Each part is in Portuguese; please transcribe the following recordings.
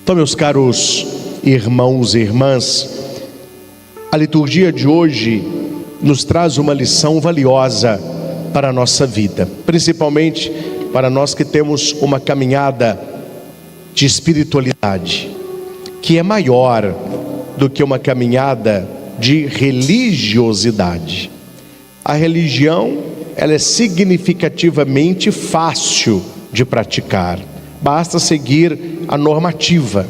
Então, meus caros irmãos e irmãs, a liturgia de hoje nos traz uma lição valiosa para a nossa vida, principalmente para nós que temos uma caminhada de espiritualidade, que é maior do que uma caminhada de religiosidade. A religião, ela é significativamente fácil de praticar, basta seguir a normativa.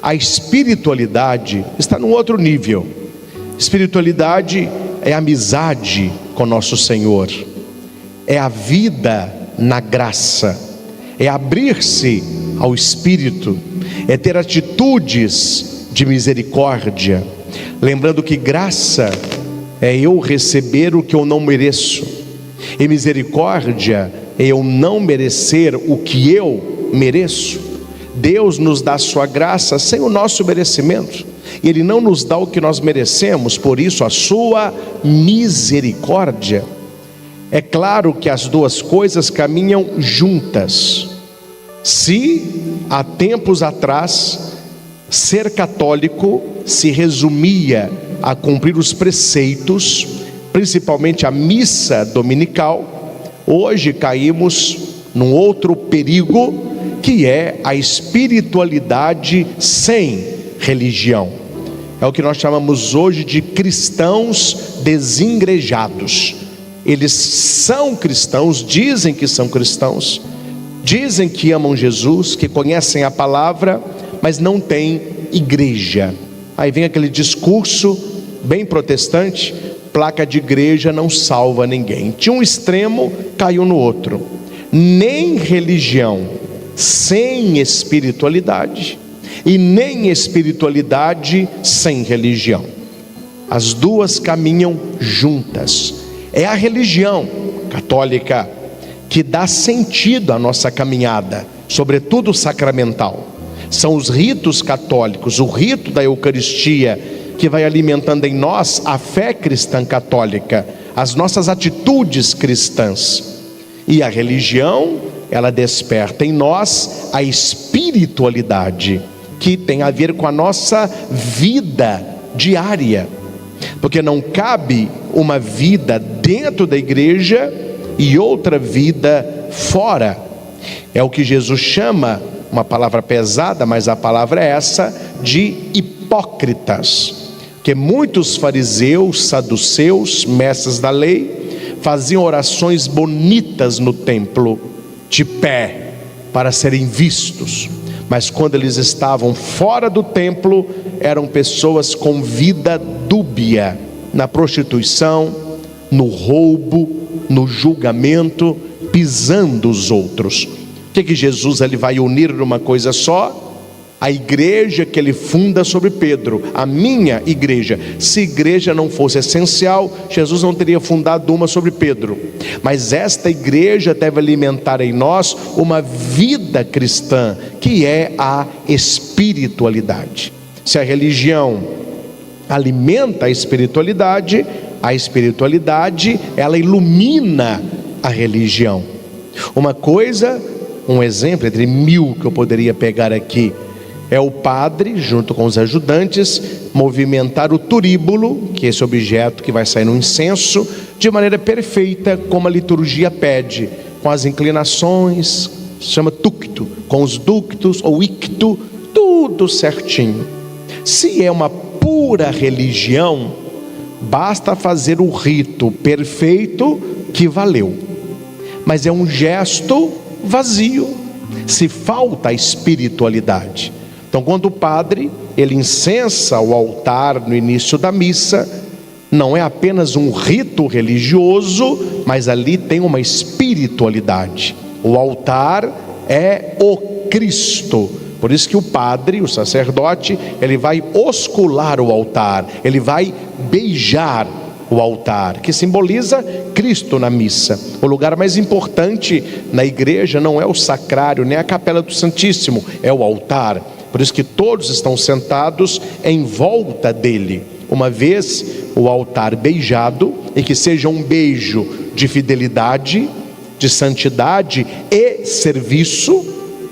A espiritualidade está num outro nível. Espiritualidade é amizade com nosso Senhor, é a vida na graça, é abrir-se ao Espírito, é ter atitudes de misericórdia, lembrando que graça é eu receber o que eu não mereço, e misericórdia é eu não merecer o que eu mereço. Deus nos dá a sua graça sem o nosso merecimento, Ele não nos dá o que nós merecemos, por isso a sua misericórdia. É claro que as duas coisas caminham juntas. Se há tempos atrás ser católico se resumia a cumprir os preceitos, principalmente a missa dominical, hoje caímos num outro perigo, que é a espiritualidade sem religião. É o que nós chamamos hoje de cristãos desigrejados. Eles são cristãos, dizem que são cristãos, dizem que amam Jesus, que conhecem a palavra, mas não têm igreja. Aí vem aquele discurso bem protestante: placa de igreja não salva ninguém. De um extremo caiu no outro. Nem religião sem espiritualidade, e nem espiritualidade sem religião. As duas caminham juntas. É a religião católica que dá sentido à nossa caminhada, sobretudo sacramental. São os ritos católicos, o rito da Eucaristia, que vai alimentando em nós a fé cristã católica, as nossas atitudes cristãs. E a religião, ela desperta em nós a espiritualidade, que tem a ver com a nossa vida diária, porque não cabe uma vida dentro da igreja e outra vida fora. É o que Jesus chama, uma palavra pesada, mas a palavra é essa, de hipócritas. Que muitos fariseus, saduceus, mestres da lei, faziam orações bonitas no templo, de pé, para serem vistos, mas quando eles estavam fora do templo, eram pessoas com vida dúbia, na prostituição, no roubo, no julgamento, pisando os outros. O que Jesus ele vai unir numa coisa só? A igreja que ele funda sobre Pedro, a minha igreja. Se igreja não fosse essencial, Jesus não teria fundado uma sobre Pedro. Mas esta igreja deve alimentar em nós uma vida cristã, que é a espiritualidade. Se a religião alimenta a espiritualidade ela ilumina a religião. Uma coisa, um exemplo entre mil que eu poderia pegar aqui, é o padre, junto com os ajudantes, movimentar o turíbulo, que é esse objeto que vai sair no incenso, de maneira perfeita, como a liturgia pede, com as inclinações, se chama tucto, com os ductos ou icto, tudo certinho. Se é uma pura religião, basta fazer o rito perfeito que valeu, mas é um gesto vazio, se falta a espiritualidade. Então, quando o padre ele incensa o altar no início da missa, não é apenas um rito religioso, mas ali tem uma espiritualidade. O altar é o Cristo. Por isso que o padre, o sacerdote, ele vai oscular o altar, ele vai beijar o altar, que simboliza Cristo na missa. O lugar mais importante na igreja não é o sacrário, nem a capela do Santíssimo, é o altar. Por isso que todos estão sentados em volta dele. Uma vez o altar beijado, e que seja um beijo de fidelidade, de santidade e serviço,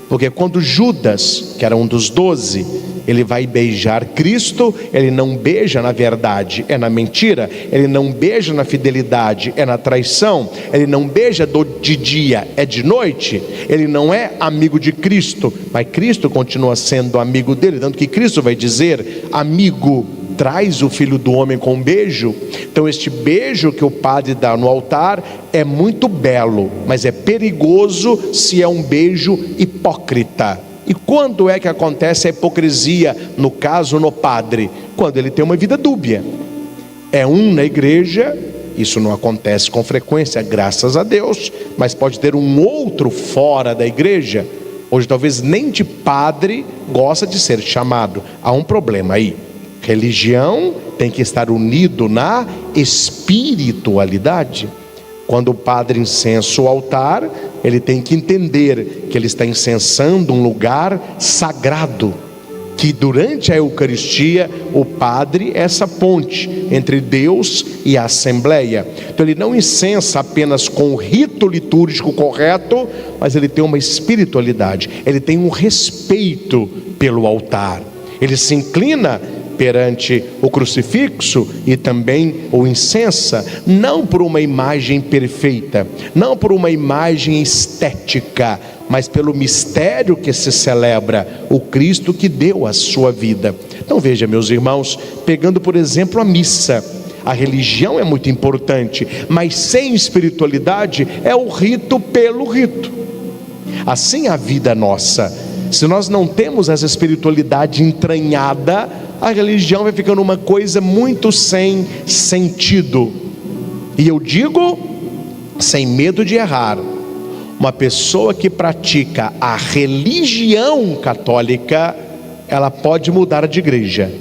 Porque quando Judas, que era um dos 12, ele vai beijar Cristo, ele não beija na verdade, é na mentira. Ele não beija na fidelidade, é na traição. Ele não beija de dia, é de noite. Ele não é amigo de Cristo, mas Cristo continua sendo amigo dele. Tanto que Cristo vai dizer: amigo, traz o Filho do Homem com um beijo. Então este beijo que o padre dá no altar é muito belo, mas é perigoso se é um beijo hipócrita. E quando é que acontece a hipocrisia, no caso no padre? Quando ele tem uma vida dúbia. É um na igreja, isso não acontece com frequência, graças a Deus, mas pode ter um outro fora da igreja. Hoje talvez nem de padre gosta de ser chamado. Há um problema aí. Religião tem que estar unido na espiritualidade. Quando o padre incensa o altar, ele tem que entender que ele está incensando um lugar sagrado, que durante a Eucaristia o padre é essa ponte entre Deus e a Assembleia. Então ele não incensa apenas com o rito litúrgico correto, mas ele tem uma espiritualidade, ele tem um respeito pelo altar, ele se inclina perante o crucifixo e também o incensa, não por uma imagem perfeita, não por uma imagem estética, mas pelo mistério que se celebra, o Cristo que deu a sua vida. Então veja, meus irmãos, pegando por exemplo a missa, a religião é muito importante, mas sem espiritualidade é o rito pelo rito. Assim a vida nossa, se nós não temos essa espiritualidade entranhada, a religião vai ficando uma coisa muito sem sentido. E eu digo, sem medo de errar, uma pessoa que pratica a religião católica, ela pode mudar de igreja,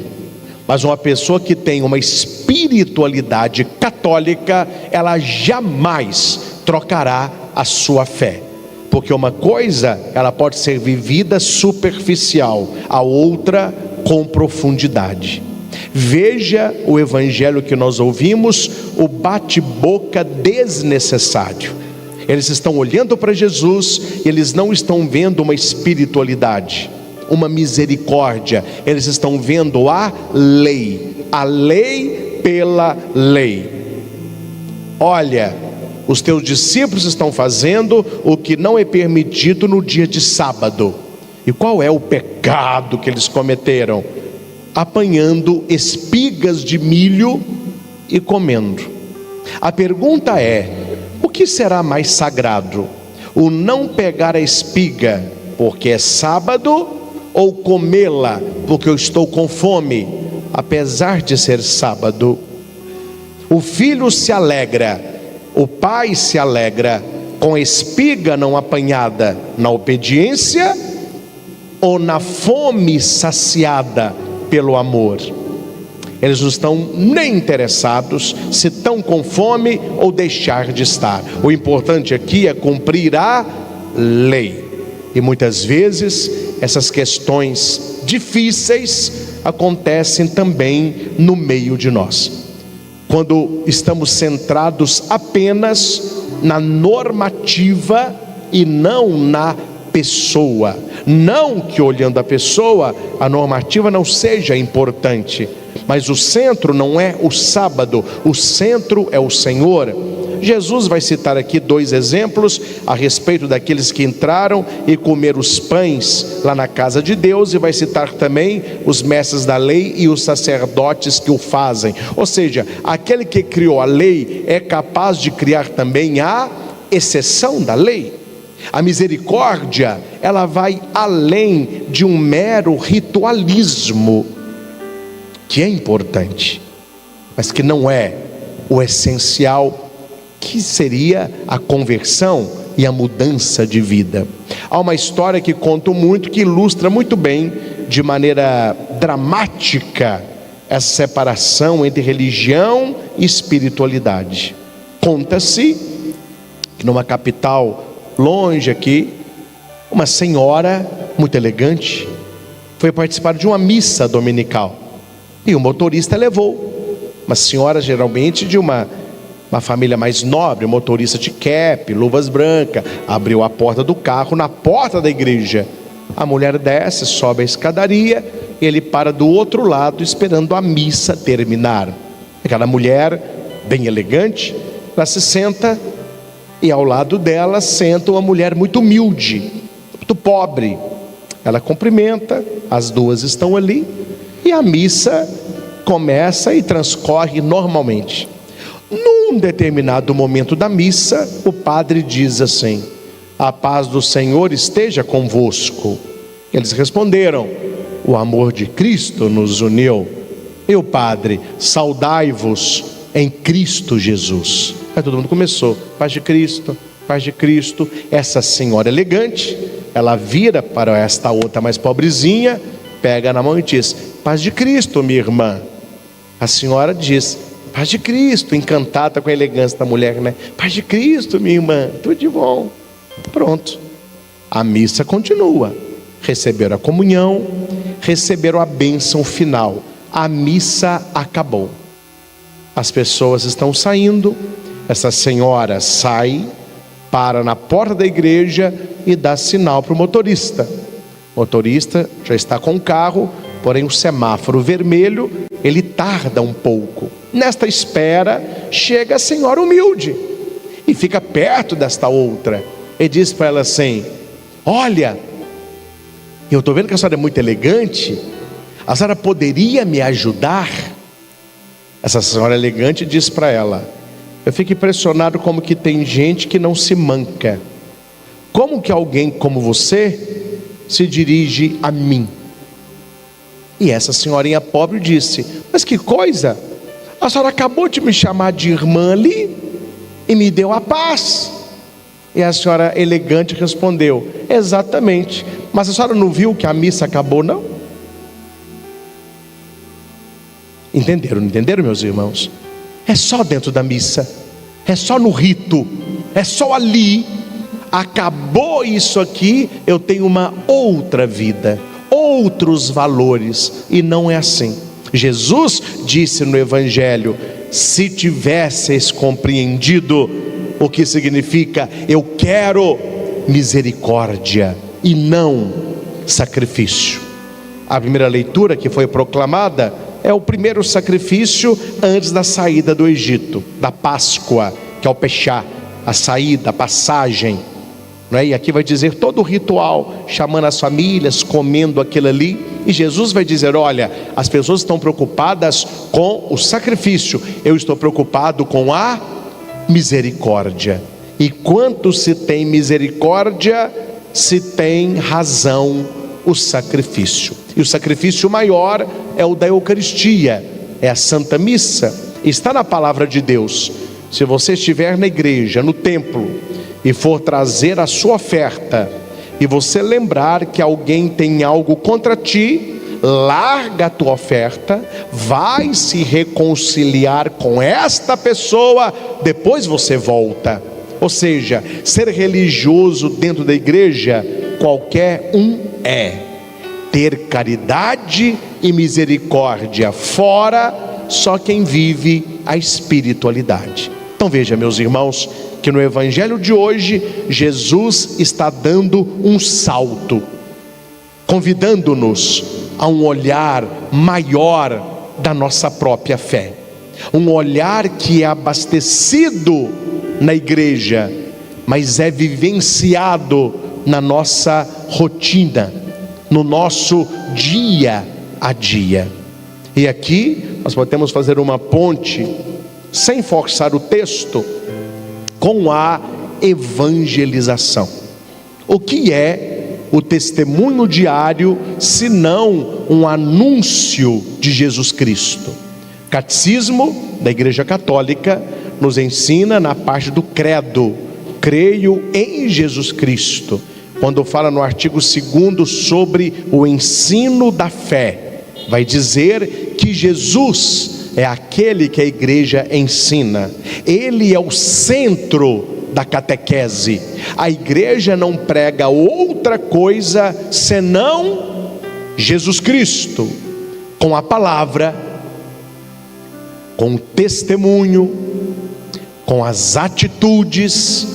mas uma pessoa que tem uma espiritualidade católica, ela jamais trocará a sua fé. Porque uma coisa, ela pode ser vivida superficial, a outra com profundidade. Veja o evangelho que nós ouvimos, o bate-boca desnecessário. Eles estão olhando para Jesus, eles não estão vendo uma espiritualidade, uma misericórdia, eles estão vendo a lei pela lei. Olha, os teus discípulos estão fazendo o que não é permitido no dia de sábado. E qual é o pecado que eles cometeram? Apanhando espigas de milho e comendo. A pergunta é: o que será mais sagrado? O não pegar a espiga porque é sábado, ou comê-la porque eu estou com fome, apesar de ser sábado? O filho se alegra, o pai se alegra com a espiga não apanhada na obediência, ou na fome saciada pelo amor? Eles não estão nem interessados se estão com fome ou deixar de estar. O importante aqui é cumprir a lei. E muitas vezes essas questões difíceis acontecem também no meio de nós, quando estamos centrados apenas na normativa e não na pessoa. Não que olhando a pessoa, a normativa não seja importante, mas o centro não é o sábado, o centro é o Senhor. Jesus vai citar aqui 2 exemplos a respeito daqueles que entraram e comeram os pães lá na casa de Deus, e vai citar também os mestres da lei e os sacerdotes que o fazem. Ou seja, aquele que criou a lei é capaz de criar também a exceção da lei. A misericórdia, ela vai além de um mero ritualismo, que é importante, mas que não é o essencial, que seria a conversão e a mudança de vida. Há uma história que conto muito, que ilustra muito bem, de maneira dramática, essa separação entre religião e espiritualidade. Conta-se que numa capital longe aqui, uma senhora muito elegante foi participar de uma missa dominical, e o motorista levou uma senhora geralmente de uma Uma família mais nobre, motorista de cap, luvas brancas, abriu a porta do carro na porta da igreja. A mulher desce, sobe a escadaria, ele para do outro lado esperando a missa terminar. Aquela mulher bem elegante, ela se senta e ao lado dela senta uma mulher muito humilde, muito pobre. Ela cumprimenta, as duas estão ali e a missa começa e transcorre normalmente. Num determinado momento da missa, o padre diz assim: a paz do Senhor esteja convosco. Eles responderam: o amor de Cristo nos uniu. E o padre: saudai-vos em Cristo Jesus. Aí todo mundo começou: paz de Cristo, paz de Cristo. Essa senhora elegante, ela vira para esta outra mais pobrezinha, pega na mão e diz: paz de Cristo, minha irmã. A senhora diz: paz de Cristo, encantada com a elegância da mulher, né? Paz de Cristo, minha irmã, tudo de bom. Pronto, a missa continua. Receberam a comunhão, receberam a bênção final. A missa acabou. As pessoas estão saindo. Essa senhora sai, para na porta da igreja e dá sinal para o motorista. O motorista já está com o carro, porém o semáforo vermelho, ele tarda um pouco. Nesta espera, chega a senhora humilde e fica perto desta outra e diz para ela assim: olha, eu estou vendo que a senhora é muito elegante, a senhora poderia me ajudar? Essa senhora elegante diz para ela: eu fico impressionado como que tem gente que não se manca. Como que alguém como você se dirige a mim? E essa senhorinha pobre disse: mas que coisa, a senhora acabou de me chamar de irmã ali e me deu a paz. E a senhora elegante respondeu: exatamente, mas a senhora não viu que a missa acabou, não? Entenderam, não entenderam, meus irmãos? É só dentro da missa, é só no rito, é só ali. Acabou isso aqui, eu tenho uma outra vida, outros valores, e não é assim. Jesus disse no Evangelho: se tivesseis compreendido o que significa eu quero misericórdia e não sacrifício. A primeira leitura que foi proclamada é o primeiro sacrifício antes da saída do Egito, da Páscoa, que é o Pechá, a saída, a passagem, não é? E aqui vai dizer todo o ritual, chamando as famílias, comendo aquilo ali. E Jesus vai dizer: olha, as pessoas estão preocupadas com o sacrifício, eu estou preocupado com a misericórdia. E quanto se tem misericórdia, se tem razão o sacrifício. E o sacrifício maior é o da Eucaristia, é a Santa Missa. Está na palavra de Deus. Se você estiver na igreja, no templo, e for trazer a sua oferta, e você lembrar que alguém tem algo contra ti, larga a tua oferta, vai se reconciliar com esta pessoa, depois você volta. Ou seja, ser religioso dentro da igreja, qualquer um é. Ter caridade e misericórdia fora, só quem vive a espiritualidade. Então veja, meus irmãos, que no Evangelho de hoje, Jesus está dando um salto, convidando-nos a um olhar maior da nossa própria fé, um olhar que é abastecido na igreja, mas é vivenciado na nossa rotina, no nosso dia a dia. E aqui nós podemos fazer uma ponte, sem forçar o texto, com a evangelização. O que é o testemunho diário, se não um anúncio de Jesus Cristo? O Catecismo da Igreja Católica nos ensina na parte do credo: creio em Jesus Cristo. Quando fala no artigo 2º sobre o ensino da fé, vai dizer que Jesus é aquele que a igreja ensina. Ele é o centro da catequese. A igreja não prega outra coisa senão Jesus Cristo, com a palavra, com o testemunho, com as atitudes,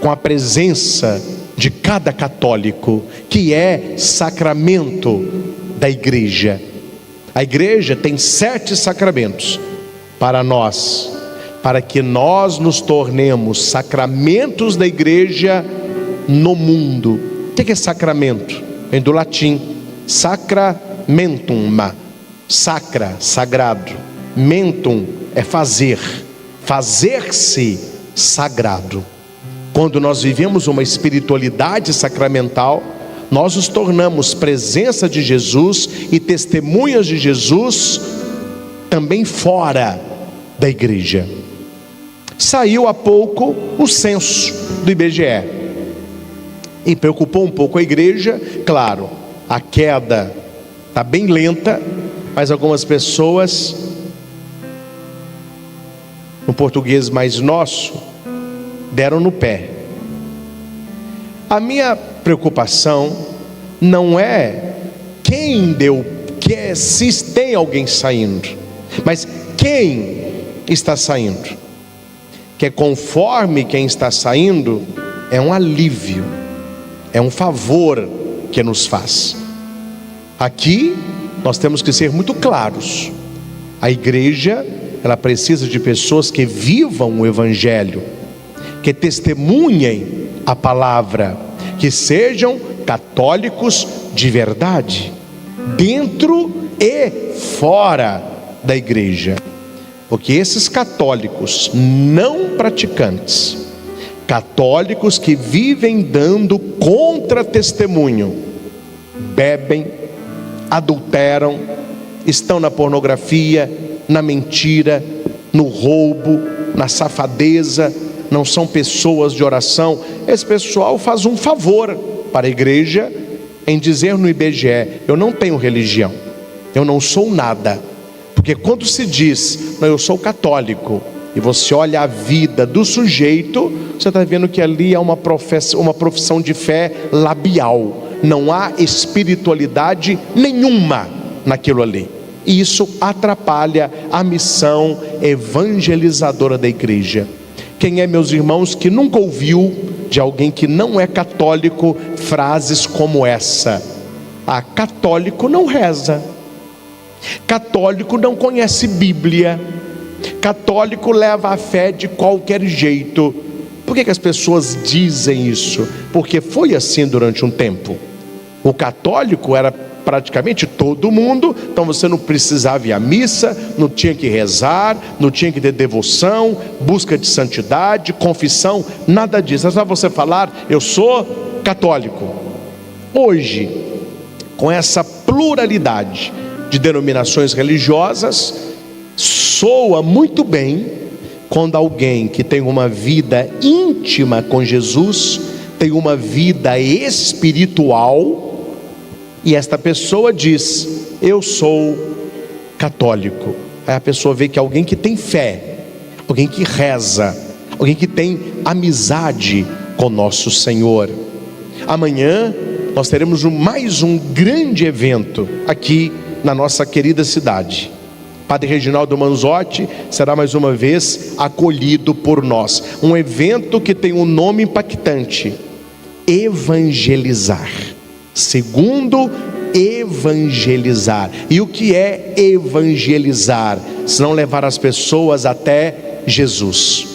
com a presença de cada católico, que é sacramento da igreja. A igreja tem 7 sacramentos para nós, para que nós nos tornemos sacramentos da igreja no mundo. O que é sacramento? Vem do latim sacramentum, sacra, sagrado, mentum é fazer, fazer-se sagrado. Quando nós vivemos uma espiritualidade sacramental, nós nos tornamos presença de Jesus e testemunhas de Jesus também fora da igreja. Saiu há pouco o censo do IBGE e preocupou um pouco a igreja. Claro, a queda está bem lenta, mas algumas pessoas, no português mais nosso, deram no pé. A minha preocupação não é quem deu, se tem alguém saindo, mas quem está saindo. Que conforme quem está saindo, é um alívio, é um favor que nos faz. Aqui nós temos que ser muito claros. A igreja, ela precisa de pessoas que vivam o evangelho, que testemunhem a palavra, que sejam católicos de verdade, dentro e fora da igreja. Porque esses católicos não praticantes, católicos que vivem dando contra-testemunho, bebem, adulteram, estão na pornografia, na mentira, no roubo, na safadeza, não são pessoas de oração. Esse pessoal faz um favor para a igreja em dizer no IBGE: eu não tenho religião, eu não sou nada. Porque quando se diz, não, eu sou católico, e você olha a vida do sujeito, você está vendo que ali é uma profissão de fé labial, não há espiritualidade nenhuma naquilo ali. E isso atrapalha a missão evangelizadora da igreja. Quem é, meus irmãos, que nunca ouviu de alguém que não é católico frases como essa: ah, católico não reza, católico não conhece Bíblia, católico leva a fé de qualquer jeito. Por que as pessoas dizem isso? Porque foi assim durante um tempo. O católico era praticamente todo mundo, então você não precisava ir à missa, não tinha que rezar, não tinha que ter devoção, busca de santidade, confissão, nada disso. É só você falar: eu sou católico. Hoje, com essa pluralidade de denominações religiosas, soa muito bem quando alguém que tem uma vida íntima com Jesus, tem uma vida espiritual, e esta pessoa diz: eu sou católico. Aí a pessoa vê que é alguém que tem fé, alguém que reza, alguém que tem amizade com nosso Senhor. Amanhã nós teremos mais um grande evento aqui na nossa querida cidade. Padre Reginaldo Manzotti será mais uma vez acolhido por nós. Um evento que tem um nome impactante: evangelizar. Segundo, evangelizar. E o que é evangelizar? Se não levar as pessoas até Jesus.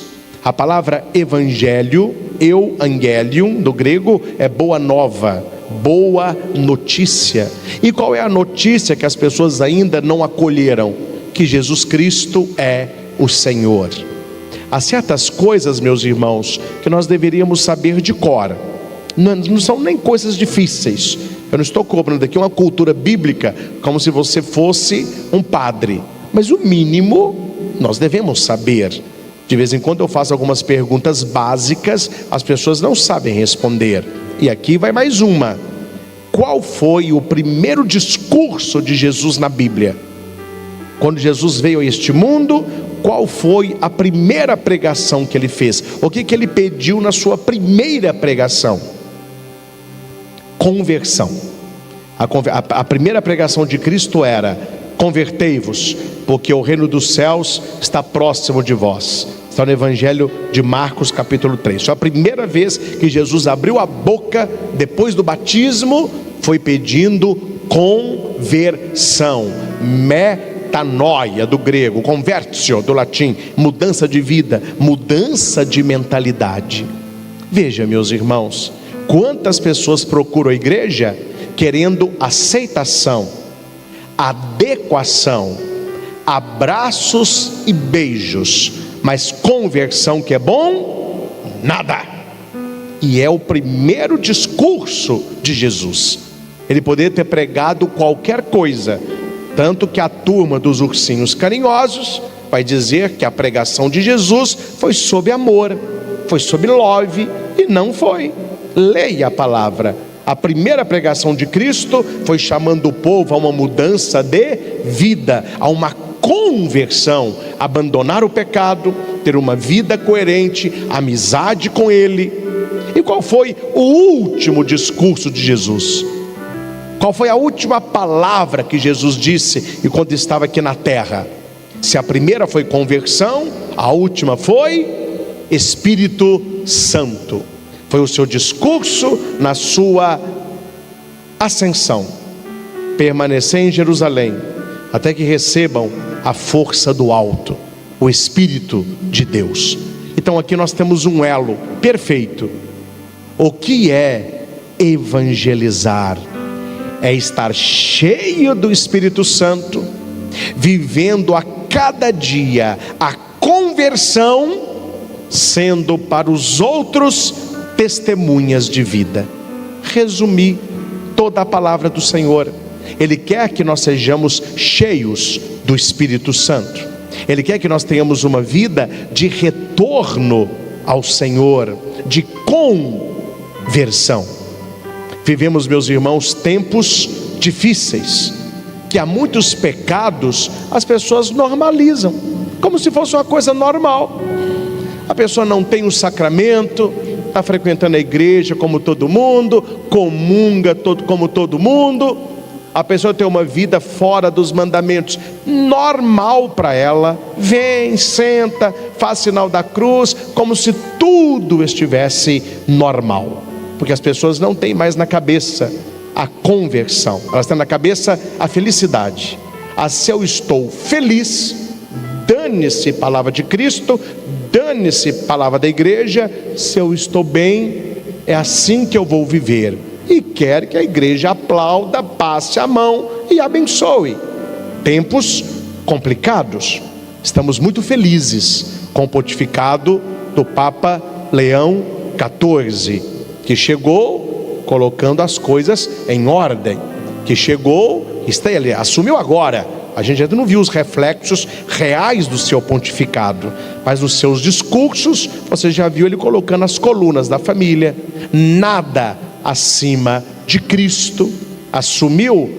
A palavra evangelho, euangelion, do grego, é boa nova, boa notícia. E qual é a notícia que as pessoas ainda não acolheram? Que Jesus Cristo é o Senhor. Há certas coisas, meus irmãos, que nós deveríamos saber de cor. Não são nem coisas difíceis. Eu não estou cobrando aqui uma cultura bíblica como se você fosse um padre, mas o mínimo nós devemos saber. De vez em quando eu faço algumas perguntas básicas, as pessoas não sabem responder. E aqui vai mais uma: qual foi o primeiro discurso de Jesus na Bíblia? Quando Jesus veio a este mundo, qual foi a primeira pregação que ele fez? O que ele pediu na sua primeira pregação? Conversão. A primeira pregação de Cristo era: convertei-vos, porque o reino dos céus está próximo de vós. Está no Evangelho de Marcos, capítulo 3. Foi a primeira vez que Jesus abriu a boca depois do batismo, foi pedindo conversão. Metanoia do grego, convertio do latim, mudança de vida, mudança de mentalidade. Veja, meus irmãos, quantas pessoas procuram a igreja querendo aceitação, adequação, abraços e beijos, mas conversão que é bom, nada. E é o primeiro discurso de Jesus. Ele poderia ter pregado qualquer coisa, tanto que a turma dos ursinhos carinhosos vai dizer que a pregação de Jesus foi sobre amor, foi sobre love, e não foi. Leia a palavra. A primeira pregação de Cristo foi chamando o povo a uma mudança de vida, a uma conversão, abandonar o pecado, ter uma vida coerente, amizade com Ele. E qual foi o último discurso de Jesus? Qual foi a última palavra que Jesus disse enquanto estava aqui na terra? Se a primeira foi conversão, a última foi Espírito Santo. Foi o seu discurso na sua ascensão. Permanecer em Jerusalém até que recebam a força do alto, o Espírito de Deus. Então aqui nós temos um elo perfeito. O que é evangelizar? É estar cheio do Espírito Santo, vivendo a cada dia a conversão, sendo para os outros testemunhas de vida. Resumir toda a palavra do Senhor. Ele quer que nós sejamos cheios do Espírito Santo. Ele quer que nós tenhamos uma vida de retorno ao Senhor, de conversão. Vivemos, meus irmãos, tempos difíceis, que há muitos pecados as pessoas normalizam, como se fosse uma coisa normal. A pessoa não tem um sacramento, está frequentando a igreja como todo mundo, comunga como todo mundo. A pessoa tem uma vida fora dos mandamentos, normal para ela, vem, senta, faz sinal da cruz, como se tudo estivesse normal, porque as pessoas não têm mais na cabeça a conversão, elas têm na cabeça a felicidade. Se eu estou feliz, dane-se palavra de Cristo, dane-se palavra da igreja. Se eu estou bem, é assim que eu vou viver. E quer que a igreja aplauda, passe a mão e abençoe. Tempos complicados. Estamos muito felizes com o pontificado do Papa Leão XIV, que chegou colocando as coisas em ordem, que chegou, ele assumiu agora. A gente ainda não viu os reflexos reais do seu pontificado, mas nos seus discursos você já viu ele colocando as colunas da família, nada acima de Cristo. Assumiu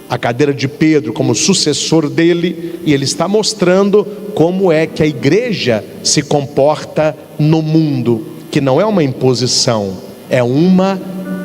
a cadeira de Pedro como sucessor dele, e ele está mostrando como é que a igreja se comporta no mundo, que não é uma imposição, é uma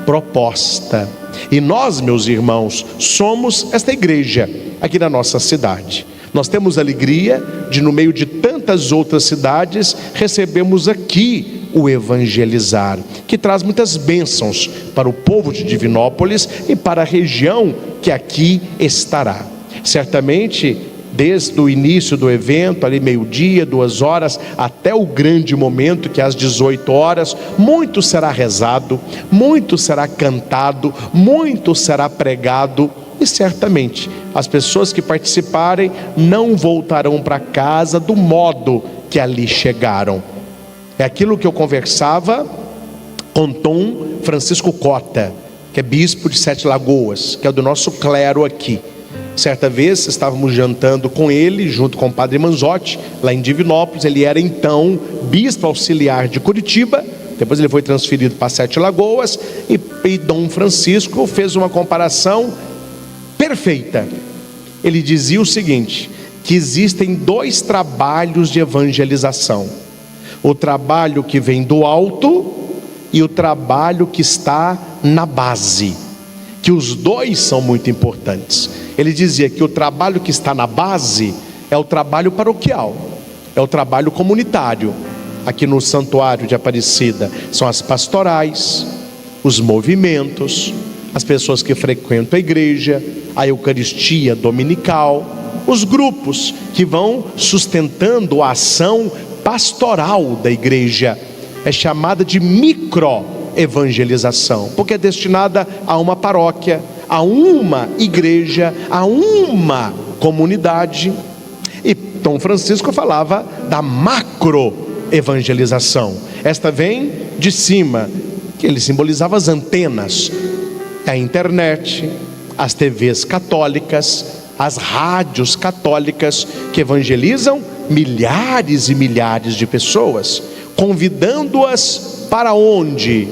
proposta. E nós, meus irmãos, somos esta igreja aqui na nossa cidade. Nós temos a alegria de, no meio de tantas outras cidades, recebemos aqui o evangelizar, que traz muitas bênçãos para o povo de Divinópolis e para a região que aqui estará. Certamente, desde o início do evento, ali meio-dia, 2 horas, até o grande momento, que é às 18 horas, muito será rezado, muito será cantado, muito será pregado. E certamente as pessoas que participarem não voltarão para casa do modo que ali chegaram. É aquilo que eu conversava com Dom Francisco Cota, que é bispo de 7 Lagoas, que é do nosso clero aqui. Certa vez estávamos jantando com ele, junto com o padre Manzotti, lá em Divinópolis. Ele era então bispo auxiliar de Curitiba, depois ele foi transferido para 7 Lagoas, e Dom Francisco fez uma comparação perfeita. Ele dizia o seguinte, que existem 2 trabalhos de evangelização: o trabalho que vem do alto e o trabalho que está na base, que os 2 são muito importantes. Ele dizia que o trabalho que está na base é o trabalho paroquial, é o trabalho comunitário. Aqui no Santuário de Aparecida são as pastorais, os movimentos, as pessoas que frequentam a igreja, a Eucaristia dominical, os grupos que vão sustentando a ação pastoral da igreja. É chamada de microevangelização, porque é destinada a uma paróquia, a uma igreja, a uma comunidade. E Dom Francisco falava da macroevangelização. Esta vem de cima, que ele simbolizava as antenas, a internet, as TVs católicas, as rádios católicas, que evangelizam milhares e milhares de pessoas, convidando-as para onde?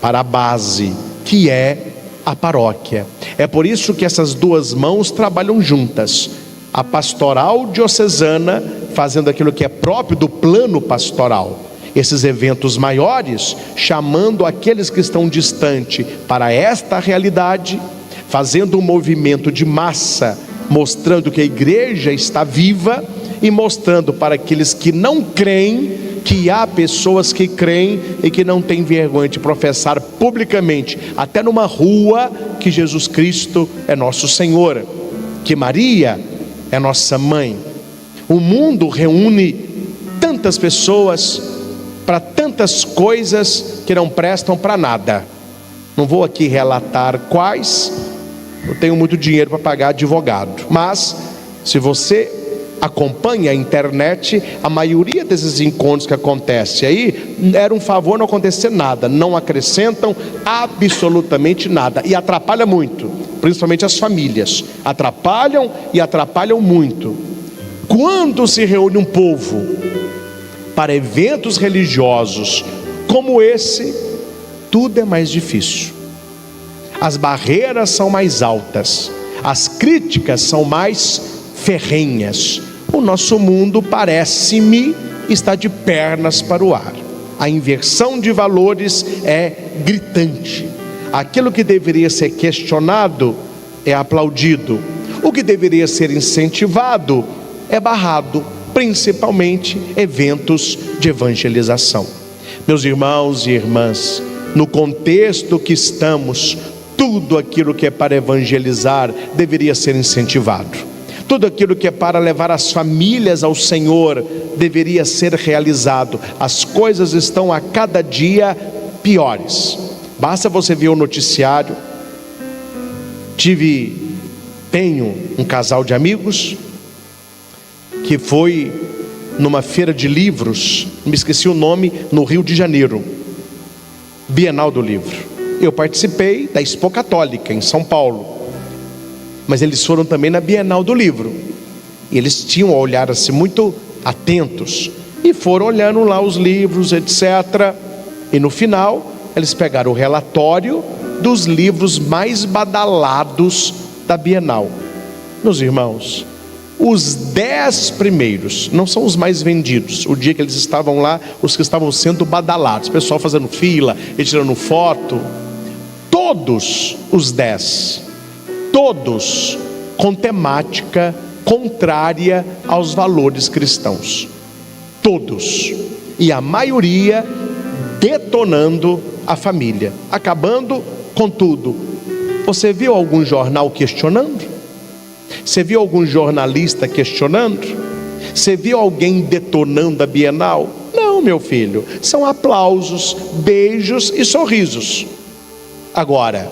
Para a base, que é a paróquia. É por isso que essas duas mãos trabalham juntas. A pastoral diocesana, fazendo aquilo que é próprio do plano pastoral, esses eventos maiores, chamando aqueles que estão distantes para esta realidade, fazendo um movimento de massa, mostrando que a igreja está viva, e mostrando para aqueles que não creem, que há pessoas que creem e que não têm vergonha de professar publicamente, até numa rua, que Jesus Cristo é nosso Senhor, que Maria é nossa mãe. O mundo reúne tantas pessoas para tantas coisas que não prestam para nada. Não vou aqui relatar quais, eu tenho muito dinheiro para pagar advogado, mas se você acompanha a internet, a maioria desses encontros que acontecem aí, era um favor não acontecer nada, não acrescentam absolutamente nada, e atrapalha muito, principalmente as famílias, atrapalham e atrapalham muito. Quando se reúne um povo para eventos religiosos como esse, tudo é mais difícil, as barreiras são mais altas, as críticas são mais ferrenhas. O nosso mundo, parece-me, está de pernas para o ar. A inversão de valores é gritante. Aquilo que deveria ser questionado é aplaudido. O que deveria ser incentivado é barrado, principalmente eventos de evangelização. Meus irmãos e irmãs, no contexto que estamos, tudo aquilo que é para evangelizar deveria ser incentivado. Tudo aquilo que é para levar as famílias ao Senhor deveria ser realizado. As coisas estão a cada dia piores. Basta você ver o noticiário. Tenho um casal de amigos que foi numa feira de livros, me esqueci o nome, no Rio de Janeiro, Bienal do Livro. Eu participei da Expo Católica em São Paulo, mas eles foram também na Bienal do Livro, e eles tinham a olhar assim muito atentos, e foram olhando lá os livros, etc. E no final, eles pegaram o relatório dos livros mais badalados da Bienal. Meus irmãos, os 10 primeiros não são os mais vendidos. O dia que eles estavam lá, os que estavam sendo badalados, o pessoal fazendo fila e tirando foto. Todos os 10, todos com temática contrária aos valores cristãos. Todos. E a maioria detonando a família, acabando com tudo. Você viu algum jornal questionando? Você viu algum jornalista questionando? Você viu alguém detonando a Bienal? Não, meu filho, são aplausos, beijos e sorrisos. Agora,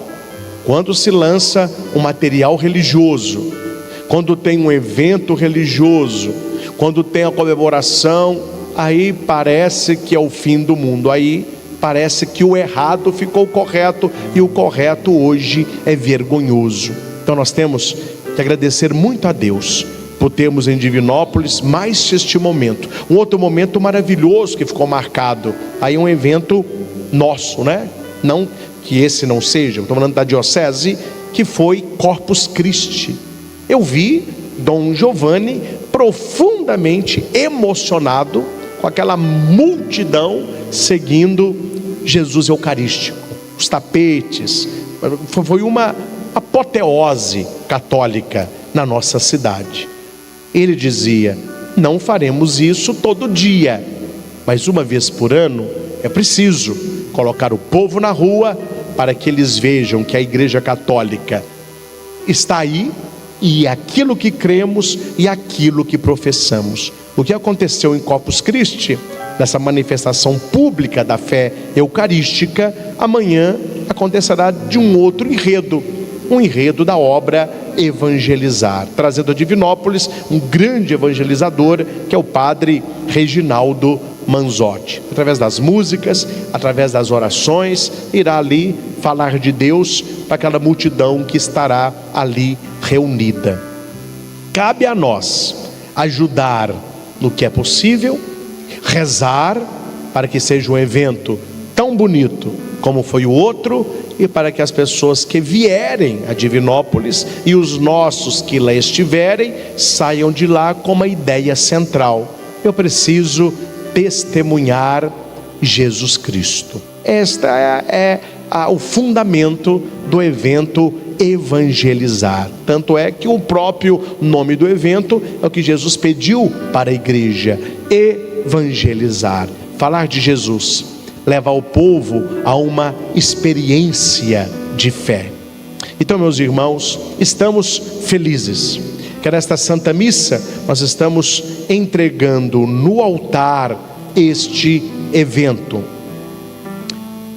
quando se lança um material religioso, quando tem um evento religioso, quando tem a comemoração, aí parece que é o fim do mundo, aí parece que o errado ficou correto, e o correto hoje é vergonhoso. Então nós temos que agradecer muito a Deus por termos em Divinópolis mais este momento. Um outro momento maravilhoso que ficou marcado, aí um evento nosso, né? Não que esse não seja, estou falando da diocese, que foi Corpus Christi. Eu vi Dom Giovanni profundamente emocionado com aquela multidão seguindo Jesus Eucarístico, os tapetes. Foi uma apoteose católica na nossa cidade. Ele dizia: Não faremos isso todo dia, mas uma vez por ano é preciso colocar o povo na rua para que eles vejam que a Igreja Católica está aí, e aquilo que cremos e aquilo que professamos. O que aconteceu em Corpus Christi, nessa manifestação pública da fé eucarística, amanhã acontecerá de um outro enredo, um enredo da obra Evangelizar, trazendo a Divinópolis um grande evangelizador, que é o padre Reginaldo Manzotti. Através das músicas, através das orações, irá ali falar de Deus para aquela multidão que estará ali reunida. Cabe a nós ajudar no que é possível, rezar para que seja um evento tão bonito como foi o outro, e para que as pessoas que vierem a Divinópolis e os nossos que lá estiverem saiam de lá com uma ideia central: eu preciso testemunhar Jesus Cristo. Este é o fundamento do evento Evangelizar. Tanto é que o próprio nome do evento é o que Jesus pediu para a igreja: evangelizar. Falar de Jesus, levar o povo a uma experiência de fé. Então, meus irmãos, estamos felizes que nesta Santa Missa nós estamos entregando no altar este evento.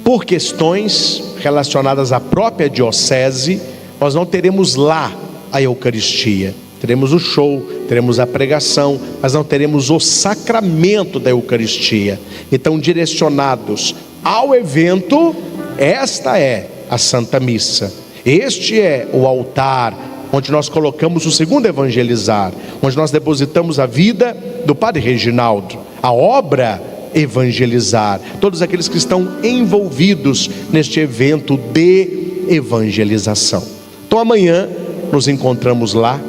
Por questões relacionadas à própria diocese, nós não teremos lá a Eucaristia. Teremos o show, teremos a pregação, mas não teremos o sacramento da Eucaristia. Então, direcionados ao evento, esta é a Santa Missa. Este é o altar onde nós colocamos o segundo Evangelizar, onde nós depositamos a vida do Padre Reginaldo, a obra Evangelizar, todos aqueles que estão envolvidos neste evento de evangelização. Então amanhã nos encontramos lá.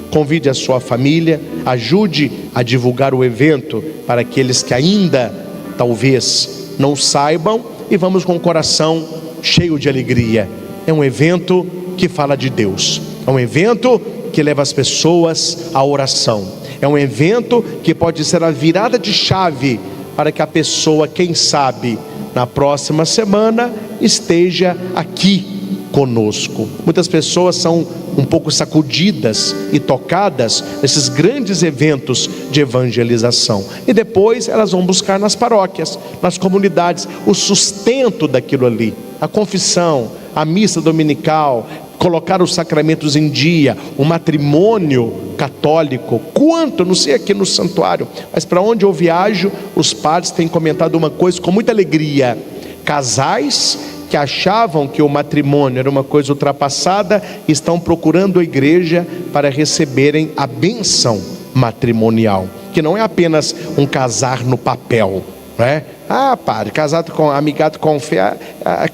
Convide a sua família, ajude a divulgar o evento para aqueles que ainda talvez não saibam, e vamos com o coração cheio de alegria. É um evento que fala de Deus, é um evento que leva as pessoas à oração, é um evento que pode ser a virada de chave para que a pessoa, quem sabe, na próxima semana esteja aqui conosco. Muitas pessoas são um pouco sacudidas e tocadas nesses grandes eventos de evangelização, e depois elas vão buscar nas paróquias, nas comunidades, o sustento daquilo ali, a confissão, a missa dominical, colocar os sacramentos em dia, o matrimônio católico. Quanto, não sei aqui no santuário, mas para onde eu viajo, os padres têm comentado uma coisa com muita alegria: casais que achavam que o matrimônio era uma coisa ultrapassada, estão procurando a igreja para receberem a bênção matrimonial, que não é apenas um casar no papel, não é? Ah, padre, casado com, amigado com fé,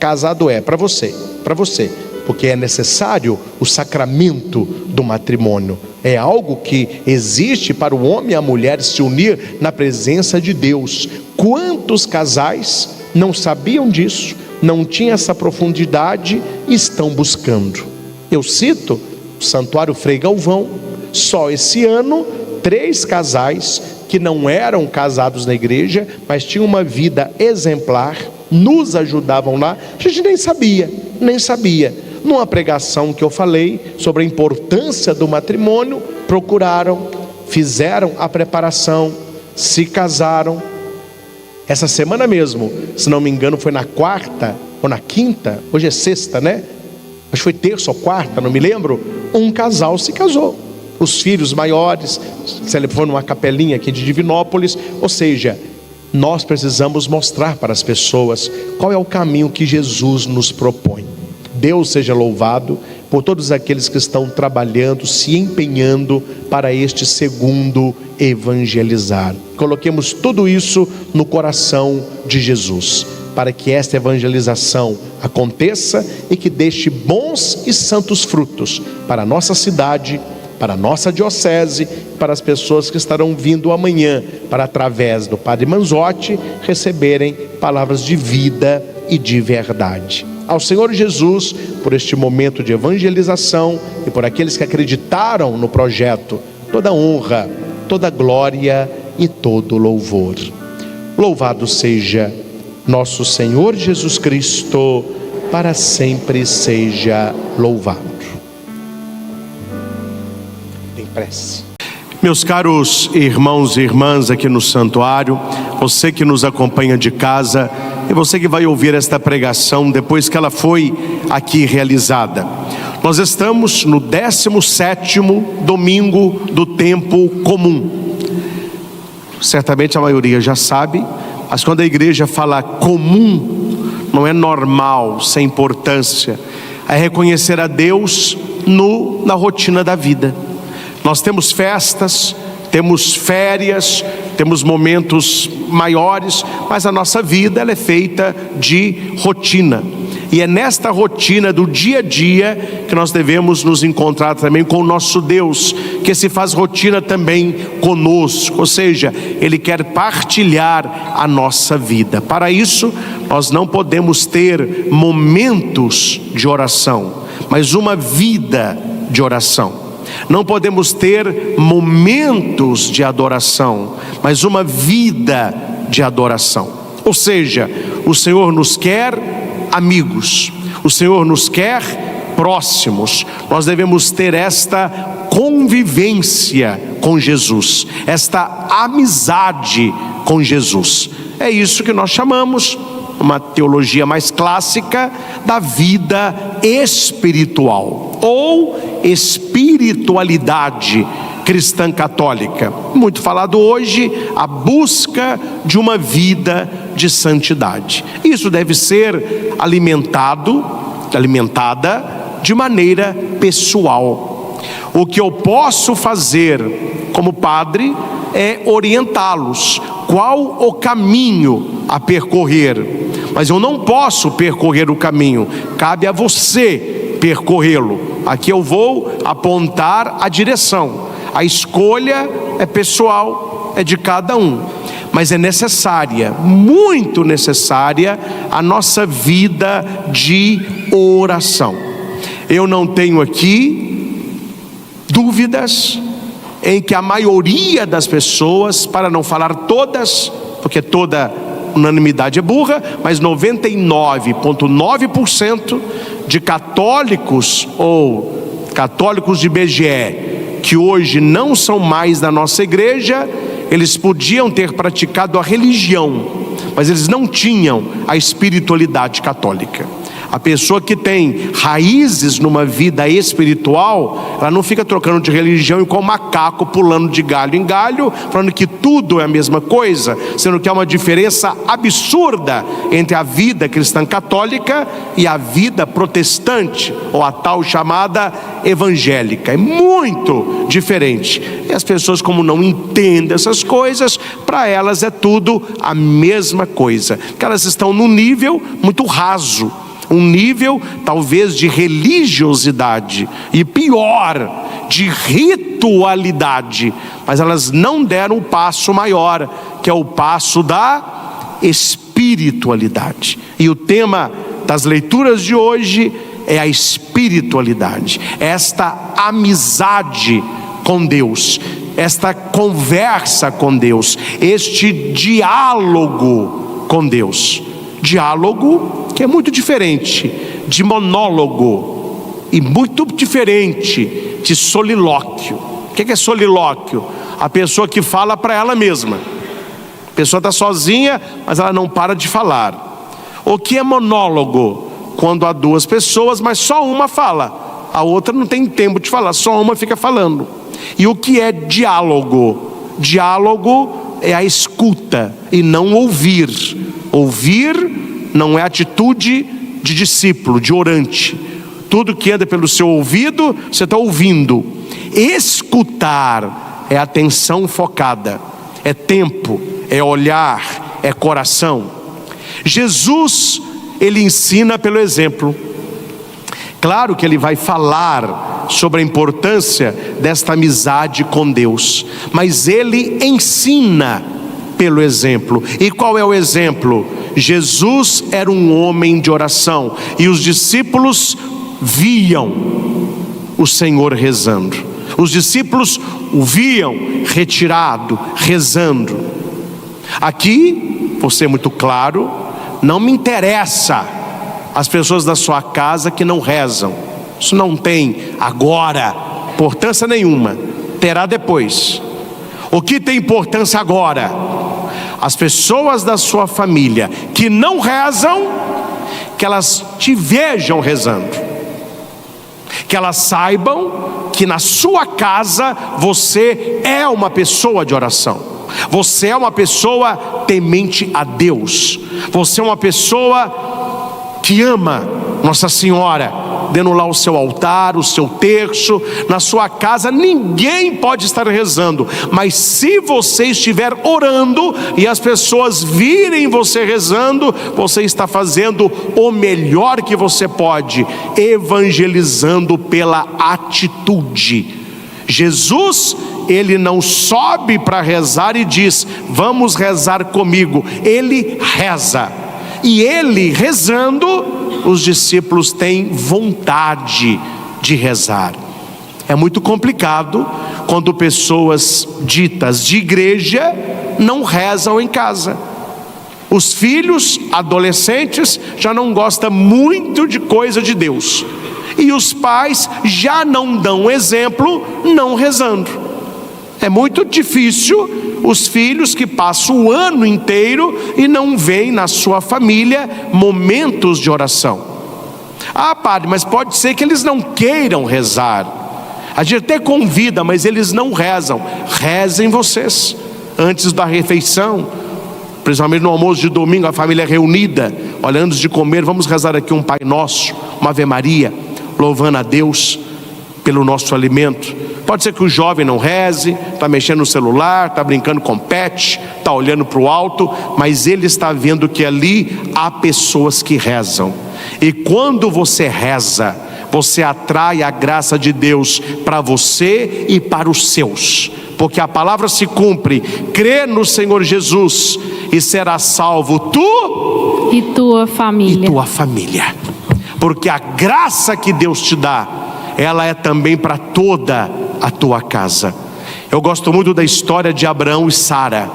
casado é para você, porque é necessário o sacramento do matrimônio. É algo que existe para o homem e a mulher se unir na presença de Deus. Quantos casais não sabiam disso, não tinham essa profundidade e estão buscando? Eu cito o Santuário Frei Galvão. Só esse ano 3 casais que não eram casados na igreja, mas tinham uma vida exemplar, nos ajudavam lá. A gente nem sabia. Numa pregação que eu falei sobre a importância do matrimônio, procuraram, fizeram a preparação, se casaram. Essa semana mesmo, se não me engano, foi na quarta ou na quinta, hoje é sexta, né? Acho que foi terça ou quarta, não me lembro. Um casal se casou. Os filhos maiores foram numa capelinha aqui de Divinópolis. Ou seja, nós precisamos mostrar para as pessoas qual é o caminho que Jesus nos propõe. Deus seja louvado por todos aqueles que estão trabalhando, se empenhando para este segundo evangelizar. Coloquemos tudo isso no coração de Jesus, para que esta evangelização aconteça e que deixe bons e santos frutos para a nossa cidade, para a nossa diocese, para as pessoas que estarão vindo amanhã, para, através do Padre Manzotti, receberem palavras de vida e de verdade. Ao Senhor Jesus, por este momento de evangelização e por aqueles que acreditaram no projeto, toda honra, toda glória e todo louvor. Louvado seja nosso Senhor Jesus Cristo, para sempre seja louvado. Em prece. Meus caros irmãos e irmãs aqui no santuário, você que nos acompanha de casa e você que vai ouvir esta pregação depois que ela foi aqui realizada. Nós estamos no 17º domingo do tempo comum. Certamente a maioria já sabe, mas quando a igreja fala comum, não é normal, sem importância, é reconhecer a Deus na rotina da vida. Nós temos festas, temos férias, temos momentos maiores, mas a nossa vida ela é feita de rotina. E é nesta rotina do dia a dia que nós devemos nos encontrar também com o nosso Deus, que se faz rotina também conosco, ou seja, Ele quer partilhar a nossa vida. Para isso, nós não podemos ter momentos de oração, mas uma vida de oração. Não podemos ter momentos de adoração, mas uma vida de adoração. Ou seja, o Senhor nos quer amigos, o Senhor nos quer próximos. Nós devemos ter esta convivência com Jesus, esta amizade com Jesus. É isso que nós chamamos, uma teologia mais clássica, da vida espiritual ou espiritualidade cristã católica. Muito falado hoje, a busca de uma vida de santidade. Isso deve ser alimentada de maneira pessoal. O que eu posso fazer como padre é orientá-los. Qual o caminho a percorrer? Mas eu não posso percorrer o caminho, cabe a você percorrê-lo. Aqui eu vou apontar a direção. A escolha é pessoal, é de cada um. Mas é necessária, muito necessária, a nossa vida de oração. Eu não tenho aqui dúvidas em que a maioria das pessoas, para não falar todas, porque toda unanimidade é burra, mas 99,9% de católicos ou católicos de IBGE, que hoje não são mais da nossa igreja, eles podiam ter praticado a religião, mas eles não tinham a espiritualidade católica. A pessoa que tem raízes numa vida espiritual, ela não fica trocando de religião igual macaco, pulando de galho em galho, falando que tudo é a mesma coisa, sendo que há uma diferença absurda entre a vida cristã católica e a vida protestante, ou a tal chamada evangélica. É muito diferente. E as pessoas, como não entendem essas coisas, para elas é tudo a mesma coisa, porque elas estão num nível muito raso, um nível talvez de religiosidade e pior, de ritualidade, mas elas não deram o passo maior, que é o passo da espiritualidade. E o tema das leituras de hoje é a espiritualidade, esta amizade com Deus, esta conversa com Deus, este diálogo com Deus. Diálogo que é muito diferente de monólogo e muito diferente de solilóquio. O que é solilóquio? A pessoa que fala para ela mesma. A pessoa está sozinha, mas ela não para de falar. O que é monólogo? Quando há duas pessoas, mas só uma fala, a outra não tem tempo de falar, só uma fica falando. E o que é diálogo? Diálogo é a escuta e não ouvir. Ouvir não é atitude de discípulo, de orante. Tudo que anda pelo seu ouvido, você está ouvindo. Escutar é atenção focada, é tempo, é olhar, é coração. Jesus, ele ensina pelo exemplo. Claro que ele vai falar sobre a importância desta amizade com Deus, mas ele ensina pelo exemplo. E qual é o exemplo? Jesus era um homem de oração e os discípulos viam o Senhor rezando. Os discípulos o viam retirado, rezando. Aqui, por ser muito claro, não me interessa as pessoas da sua casa que não rezam. Isso não tem agora importância nenhuma, terá depois. O que tem importância agora? As pessoas da sua família que não rezam, que elas te vejam rezando, que elas saibam que na sua casa você é uma pessoa de oração, você é uma pessoa temente a Deus, você é uma pessoa que ama Nossa Senhora, dando lá o seu altar, o seu terço. Na sua casa ninguém pode estar rezando, mas se você estiver orando e as pessoas virem você rezando, você está fazendo o melhor que você pode, evangelizando pela atitude. Jesus, ele não sobe para rezar e diz: vamos rezar comigo. Ele reza, e ele rezando, os discípulos têm vontade de rezar. É muito complicado quando pessoas ditas de igreja não rezam em casa. Os filhos adolescentes já não gostam muito de coisa de Deus, e os pais já não dão exemplo não rezando. É muito difícil os filhos que passam o ano inteiro e não veem na sua família momentos de oração. Ah, padre, mas pode ser que eles não queiram rezar. A gente até convida, mas eles não rezam. Rezem vocês antes da refeição, principalmente no almoço de domingo, a família reunida. Olha, antes de comer, vamos rezar aqui um Pai Nosso, uma Ave Maria, louvando a Deus pelo nosso alimento. Pode ser que o jovem não reze, está mexendo no celular, está brincando com pet, está olhando para o alto, mas ele está vendo que ali há pessoas que rezam. E quando você reza, você atrai a graça de Deus para você e para os seus, porque a palavra se cumpre: crê no Senhor Jesus e será salvo tu e tua família. E tua família. Porque a graça que Deus te dá, ela é também para toda a tua casa. Eu gosto muito da história de Abraão e Sara,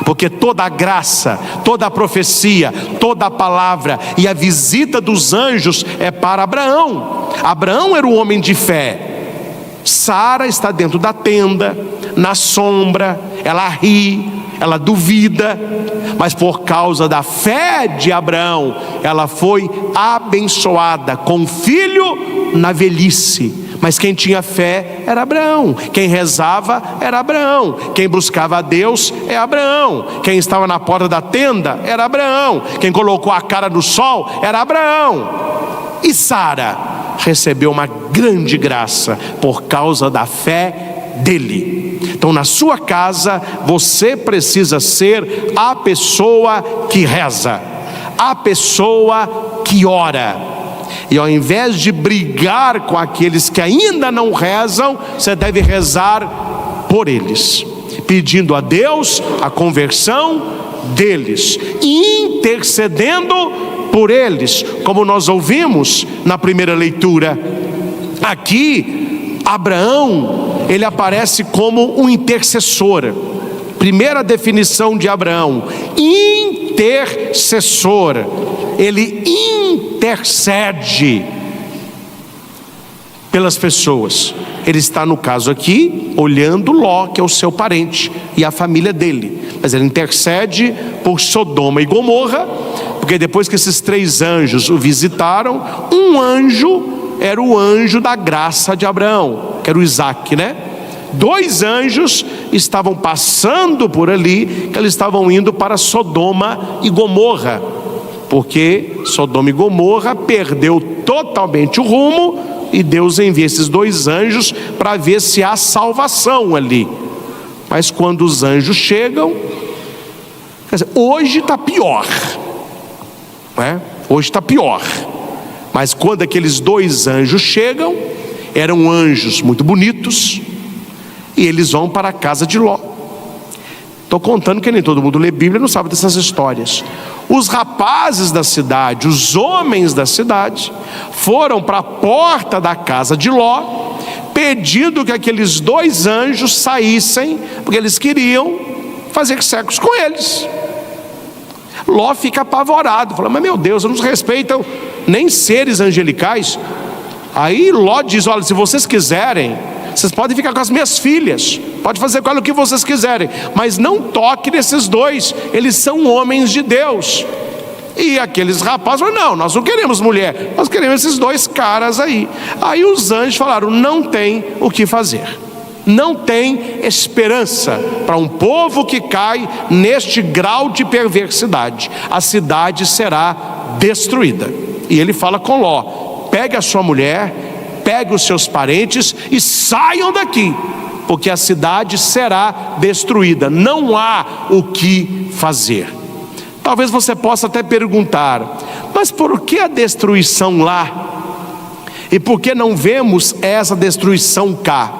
porque toda a graça, toda a profecia, toda a palavra e a visita dos anjos é para Abraão. Abraão era o homem de fé. Sara está dentro da tenda, na sombra, ela ri, ela duvida, mas por causa da fé de Abraão, ela foi abençoada com filho na velhice. Mas quem tinha fé era Abraão, quem rezava era Abraão, quem buscava a Deus é Abraão, quem estava na porta da tenda era Abraão, quem colocou a cara no sol era Abraão. E Sara recebeu uma grande graça por causa da fé dele. Então, na sua casa, você precisa ser a pessoa que reza, a pessoa que ora. E ao invés de brigar com aqueles que ainda não rezam, você deve rezar por eles, pedindo a Deus a conversão deles, intercedendo por eles, como nós ouvimos na primeira leitura. Aqui, Abraão, ele aparece como um intercessor. Primeira definição de Abraão: intercessor. Ele intercede pelas pessoas. Ele está, no caso aqui, olhando Ló, que é o seu parente, e a família dele. Mas ele intercede por Sodoma e Gomorra, porque depois que esses 3 anjos o visitaram, um anjo era o anjo da graça de Abraão, que era o Isaac, né? 2 anjos estavam passando por ali, que eles estavam indo para Sodoma e Gomorra, porque Sodoma e Gomorra perdeu totalmente o rumo, e Deus envia esses 2 anjos para ver se há salvação ali. Mas quando os anjos chegam, quer dizer, hoje está pior, né? Hoje está pior. Mas quando aqueles 2 anjos chegam, eram anjos muito bonitos, e eles vão para a casa de Ló. Estou contando que nem todo mundo lê Bíblia e não sabe dessas histórias. Os rapazes da cidade, os homens da cidade, foram para a porta da casa de Ló, pedindo que aqueles 2 anjos saíssem, porque eles queriam fazer sexo com eles. Ló fica apavorado, fala: mas meu Deus, não nos respeitam nem seres angelicais. Aí Ló diz: olha, se vocês quiserem, vocês podem ficar com as minhas filhas, pode fazer com ela o que vocês quiserem, mas não toque nesses 2, eles são homens de Deus. E aqueles rapazes falaram: não, nós não queremos mulher, nós queremos esses 2 caras aí. Aí os anjos falaram: não tem o que fazer, não tem esperança para um povo que cai neste grau de perversidade. A cidade será destruída. E ele fala com Ló: pegue a sua mulher, pegue os seus parentes e saiam daqui, porque a cidade será destruída, não há o que fazer. Talvez você possa até perguntar: mas por que a destruição lá? E por que não vemos essa destruição cá?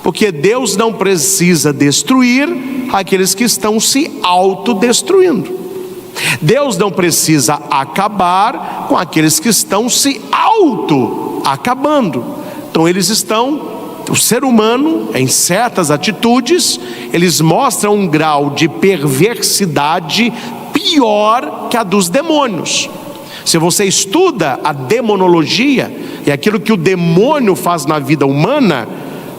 Porque Deus não precisa destruir aqueles que estão se autodestruindo. Deus não precisa acabar com aqueles que estão se auto-acabando. Então eles estão, o ser humano, em certas atitudes, eles mostram um grau de perversidade pior que a dos demônios. Se você estuda a demonologia e aquilo que o demônio faz na vida humana,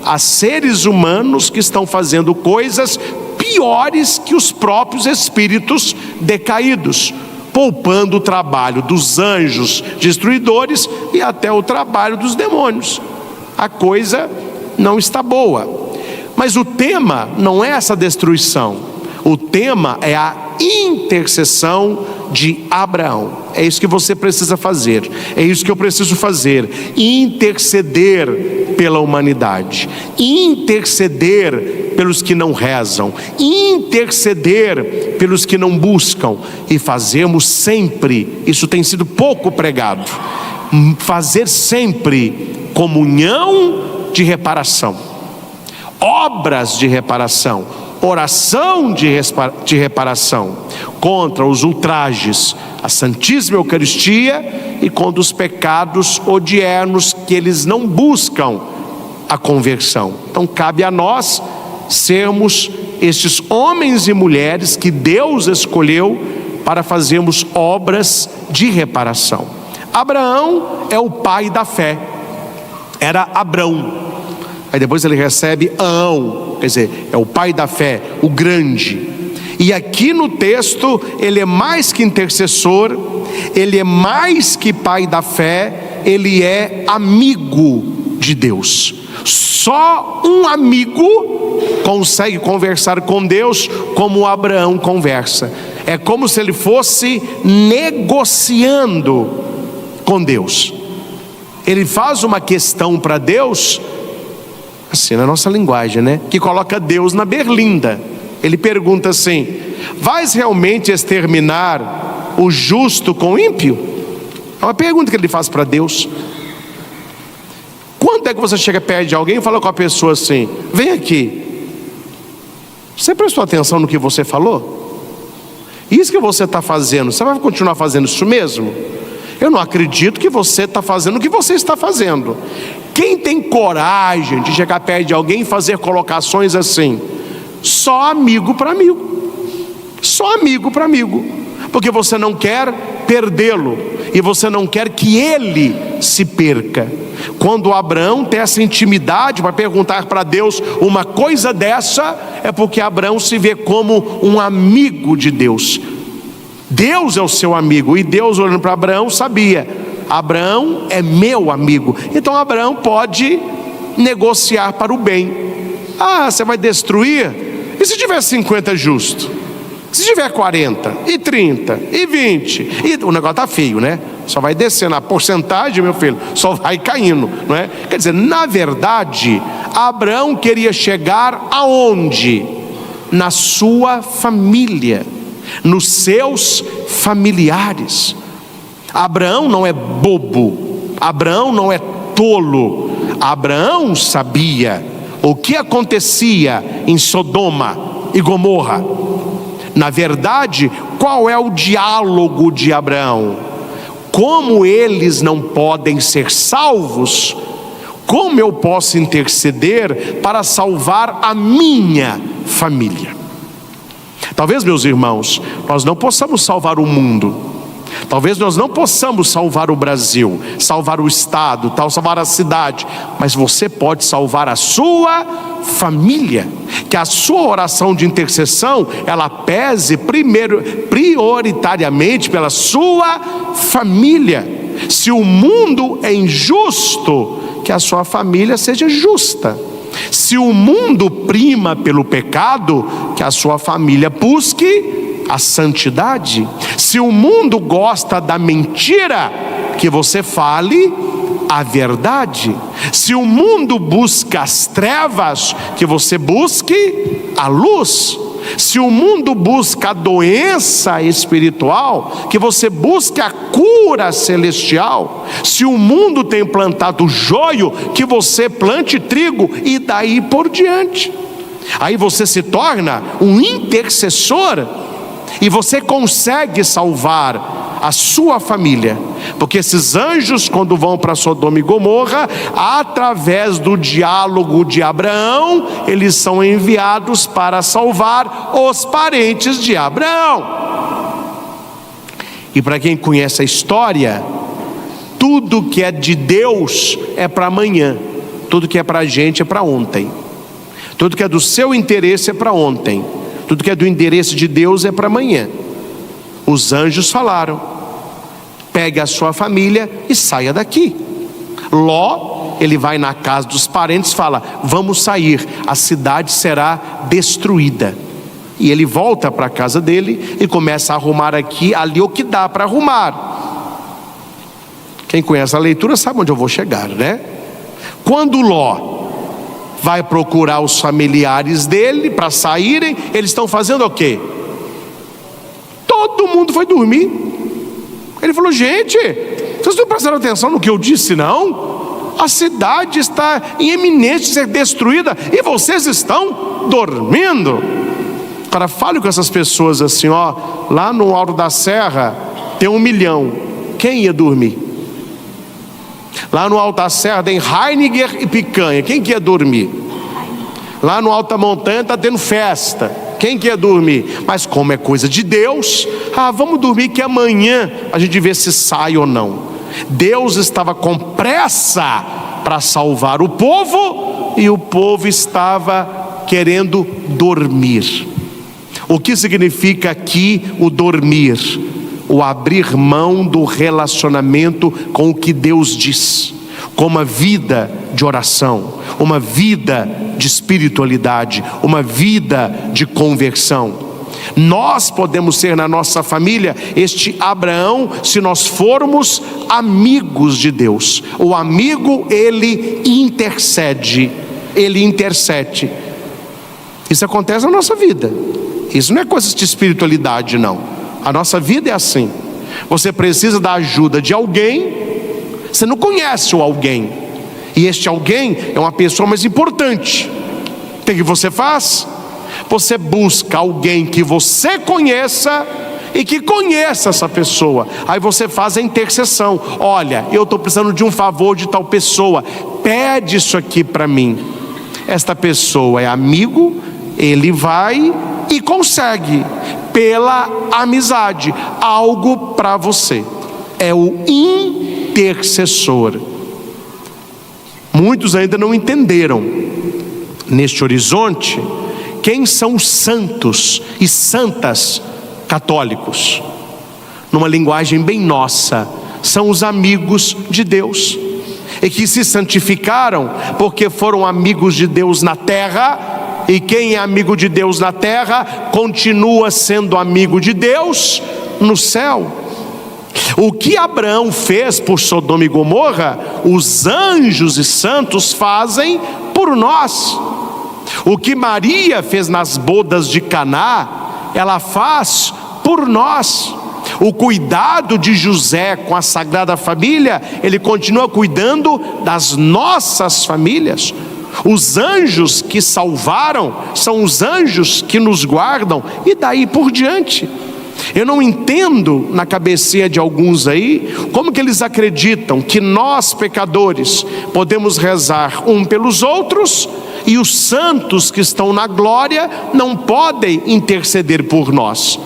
há seres humanos que estão fazendo coisas piores que os próprios espíritos decaídos, poupando o trabalho dos anjos destruidores e até o trabalho dos demônios. A coisa não está boa. Mas o tema não é essa destruição, o tema é a intercessão de Abraão. É isso que você precisa fazer, é isso que eu preciso fazer: interceder pela humanidade, interceder pelos que não rezam, interceder pelos que não buscam. E fazemos sempre, isso tem sido pouco pregado, fazer sempre comunhão de reparação, obras de reparação, oração de reparação contra os ultrajes à Santíssima Eucaristia e contra os pecados odiernos que eles não buscam a conversão. Então cabe a nós sermos estes homens e mulheres que Deus escolheu para fazermos obras de reparação. Abraão é o pai da fé, era Abrão. Aí depois ele recebe Aão, quer dizer, é o pai da fé, o grande. E aqui no texto ele é mais que intercessor, ele é mais que pai da fé, ele é amigo de Deus. Só um amigo consegue conversar com Deus como Abraão conversa. É como se ele fosse negociando com Deus. Ele faz uma questão para Deus, assim na nossa linguagem, né? Que coloca Deus na berlinda. Ele pergunta assim: vais realmente exterminar o justo com o ímpio? É uma pergunta que ele faz para Deus. Quando é que você chega perto de alguém e fala com a pessoa assim: vem aqui, você prestou atenção no que você falou? Isso que você está fazendo, você vai continuar fazendo isso mesmo? Eu não acredito que você está fazendo o que você está fazendo. Quem tem coragem de chegar perto de alguém e fazer colocações assim? Só amigo para amigo. Só amigo para amigo. Porque você não quer perdê-lo e você não quer que ele se perca. Quando Abraão tem essa intimidade para perguntar para Deus uma coisa dessa, é porque Abraão se vê como um amigo de Deus. Deus é o seu amigo, e Deus, olhando para Abraão, sabia: Abraão é meu amigo. Então Abraão pode negociar para o bem. Ah, você vai destruir? E se tiver 50 justos? Se tiver 40, e 30, e 20, e o negócio está feio, né? Só vai descendo a porcentagem, meu filho, só vai caindo, não é? Quer dizer, na verdade, Abraão queria chegar aonde? Na sua família, nos seus familiares. Abraão não é bobo, Abraão não é tolo. Abraão sabia o que acontecia em Sodoma e Gomorra. Na verdade, qual é o diálogo de Abraão? Como eles não podem ser salvos, Como eu posso interceder para salvar a minha família? Talvez, meus irmãos, nós não possamos salvar o mundo, talvez nós não possamos salvar o Brasil, salvar o estado, salvar a cidade, mas você pode salvar a sua família. Que a sua oração de intercessão, ela pese prioritariamente pela sua família. Se o mundo é injusto, que a sua família seja justa. Se o mundo prima pelo pecado, que a sua família busque a santidade. Se o mundo gosta da mentira, que você fale a verdade. Se o mundo busca as trevas, que você busque a luz. Se o mundo busca a doença espiritual, que você busque a cura celestial. Se o mundo tem plantado joio, que você plante trigo, e daí por diante. Aí você se torna um intercessor, e você consegue salvar a sua família. Porque esses anjos, quando vão para Sodoma e Gomorra, através do diálogo de Abraão, eles são enviados para salvar os parentes de Abraão. E para quem conhece a história, tudo que é de Deus é para amanhã, tudo que é para a gente é para ontem, tudo que é do seu interesse é para ontem, tudo que é do interesse de Deus é para amanhã. Os anjos falaram: pegue a sua família e saia daqui. Ló, ele vai na casa dos parentes e fala: vamos sair, a cidade será destruída. E ele volta para a casa dele e começa a arrumar aqui, ali o que dá para arrumar. Quem conhece a leitura sabe onde eu vou chegar, né? Quando Ló vai procurar os familiares dele para saírem, eles estão fazendo o quê? Todo mundo foi dormir. Ele falou: gente, vocês não prestaram atenção no que eu disse, não? A cidade está em iminência de ser destruída e vocês estão dormindo. Cara, fale com essas pessoas assim, ó, lá no alto da serra tem 1 milhão, quem ia dormir? Lá no alto da serra tem Heineken e picanha, quem que ia dormir? Lá no alto da montanha está tendo festa, quem que ia dormir? Mas como é coisa de Deus, vamos dormir que amanhã a gente vê se sai ou não. Deus estava com pressa para salvar o povo, e o povo estava querendo dormir. O que significa aqui o dormir? O abrir mão do relacionamento com o que Deus diz, com uma vida de oração, uma vida de espiritualidade, uma vida de conversão. Nós podemos ser na nossa família este Abraão se nós formos amigos de Deus. O amigo, ele intercede. Isso acontece na nossa vida. Isso não é coisa de espiritualidade, não. A nossa vida é assim. Você precisa da ajuda de alguém, você não conhece o alguém, e este alguém é uma pessoa mais importante. O que você faz? Você busca alguém que você conheça e que conheça essa pessoa. Aí você faz a intercessão: olha, eu estou precisando de um favor de tal pessoa, pede isso aqui para mim. Esta pessoa é amigo, ele vai e consegue, pela amizade, algo para você. É o intercessor. Muitos ainda não entenderam neste horizonte quem são os santos e santas católicos. Numa linguagem bem nossa, são os amigos de Deus, e que se santificaram porque foram amigos de Deus na terra. E quem é amigo de Deus na terra continua sendo amigo de Deus no céu. O que Abraão fez por Sodoma e Gomorra, os anjos e santos fazem por nós. O que Maria fez nas bodas de Caná, ela faz por nós. O cuidado de José com a Sagrada Família, ele continua cuidando das nossas famílias. Os anjos que salvaram são os anjos que nos guardam, e daí por diante. Eu não entendo na cabecinha de alguns aí, como que eles acreditam que nós pecadores podemos rezar um pelos outros e os santos que estão na glória não podem interceder por nós.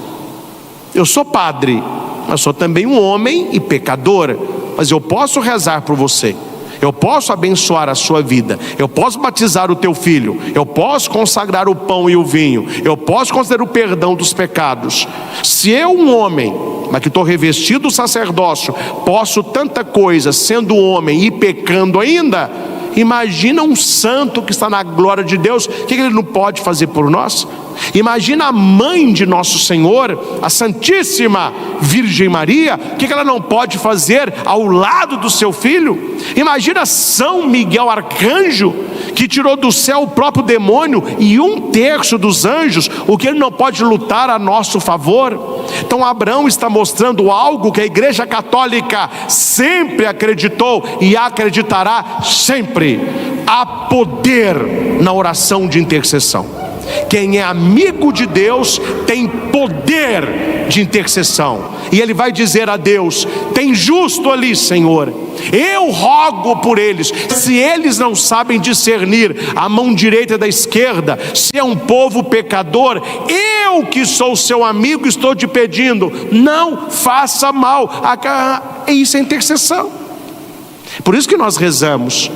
Eu sou padre, mas sou também um homem e pecador, mas eu posso rezar por você, eu posso abençoar a sua vida, eu posso batizar o teu filho, eu posso consagrar o pão e o vinho, eu posso conceder o perdão dos pecados. Se eu, um homem, mas que estou revestido do sacerdócio, posso tanta coisa sendo homem e pecando ainda, imagina um santo que está na glória de Deus, o que ele não pode fazer por nós? Imagina a mãe de nosso Senhor, a Santíssima Virgem Maria, o que ela não pode fazer ao lado do seu filho? Imagina São Miguel Arcanjo, que tirou do céu o próprio demônio e 1/3 dos anjos, o que ele não pode lutar a nosso favor? Então Abraão está mostrando algo que a Igreja Católica sempre acreditou e acreditará sempre: há poder na oração de intercessão. Quem é amigo de Deus tem poder de intercessão, e ele vai dizer a Deus: tem justo ali, Senhor, eu rogo por eles. Se eles não sabem discernir a mão direita da esquerda, se é um povo pecador, eu que sou seu amigo estou te pedindo, não faça mal. Isso é intercessão. Por isso que nós rezamos: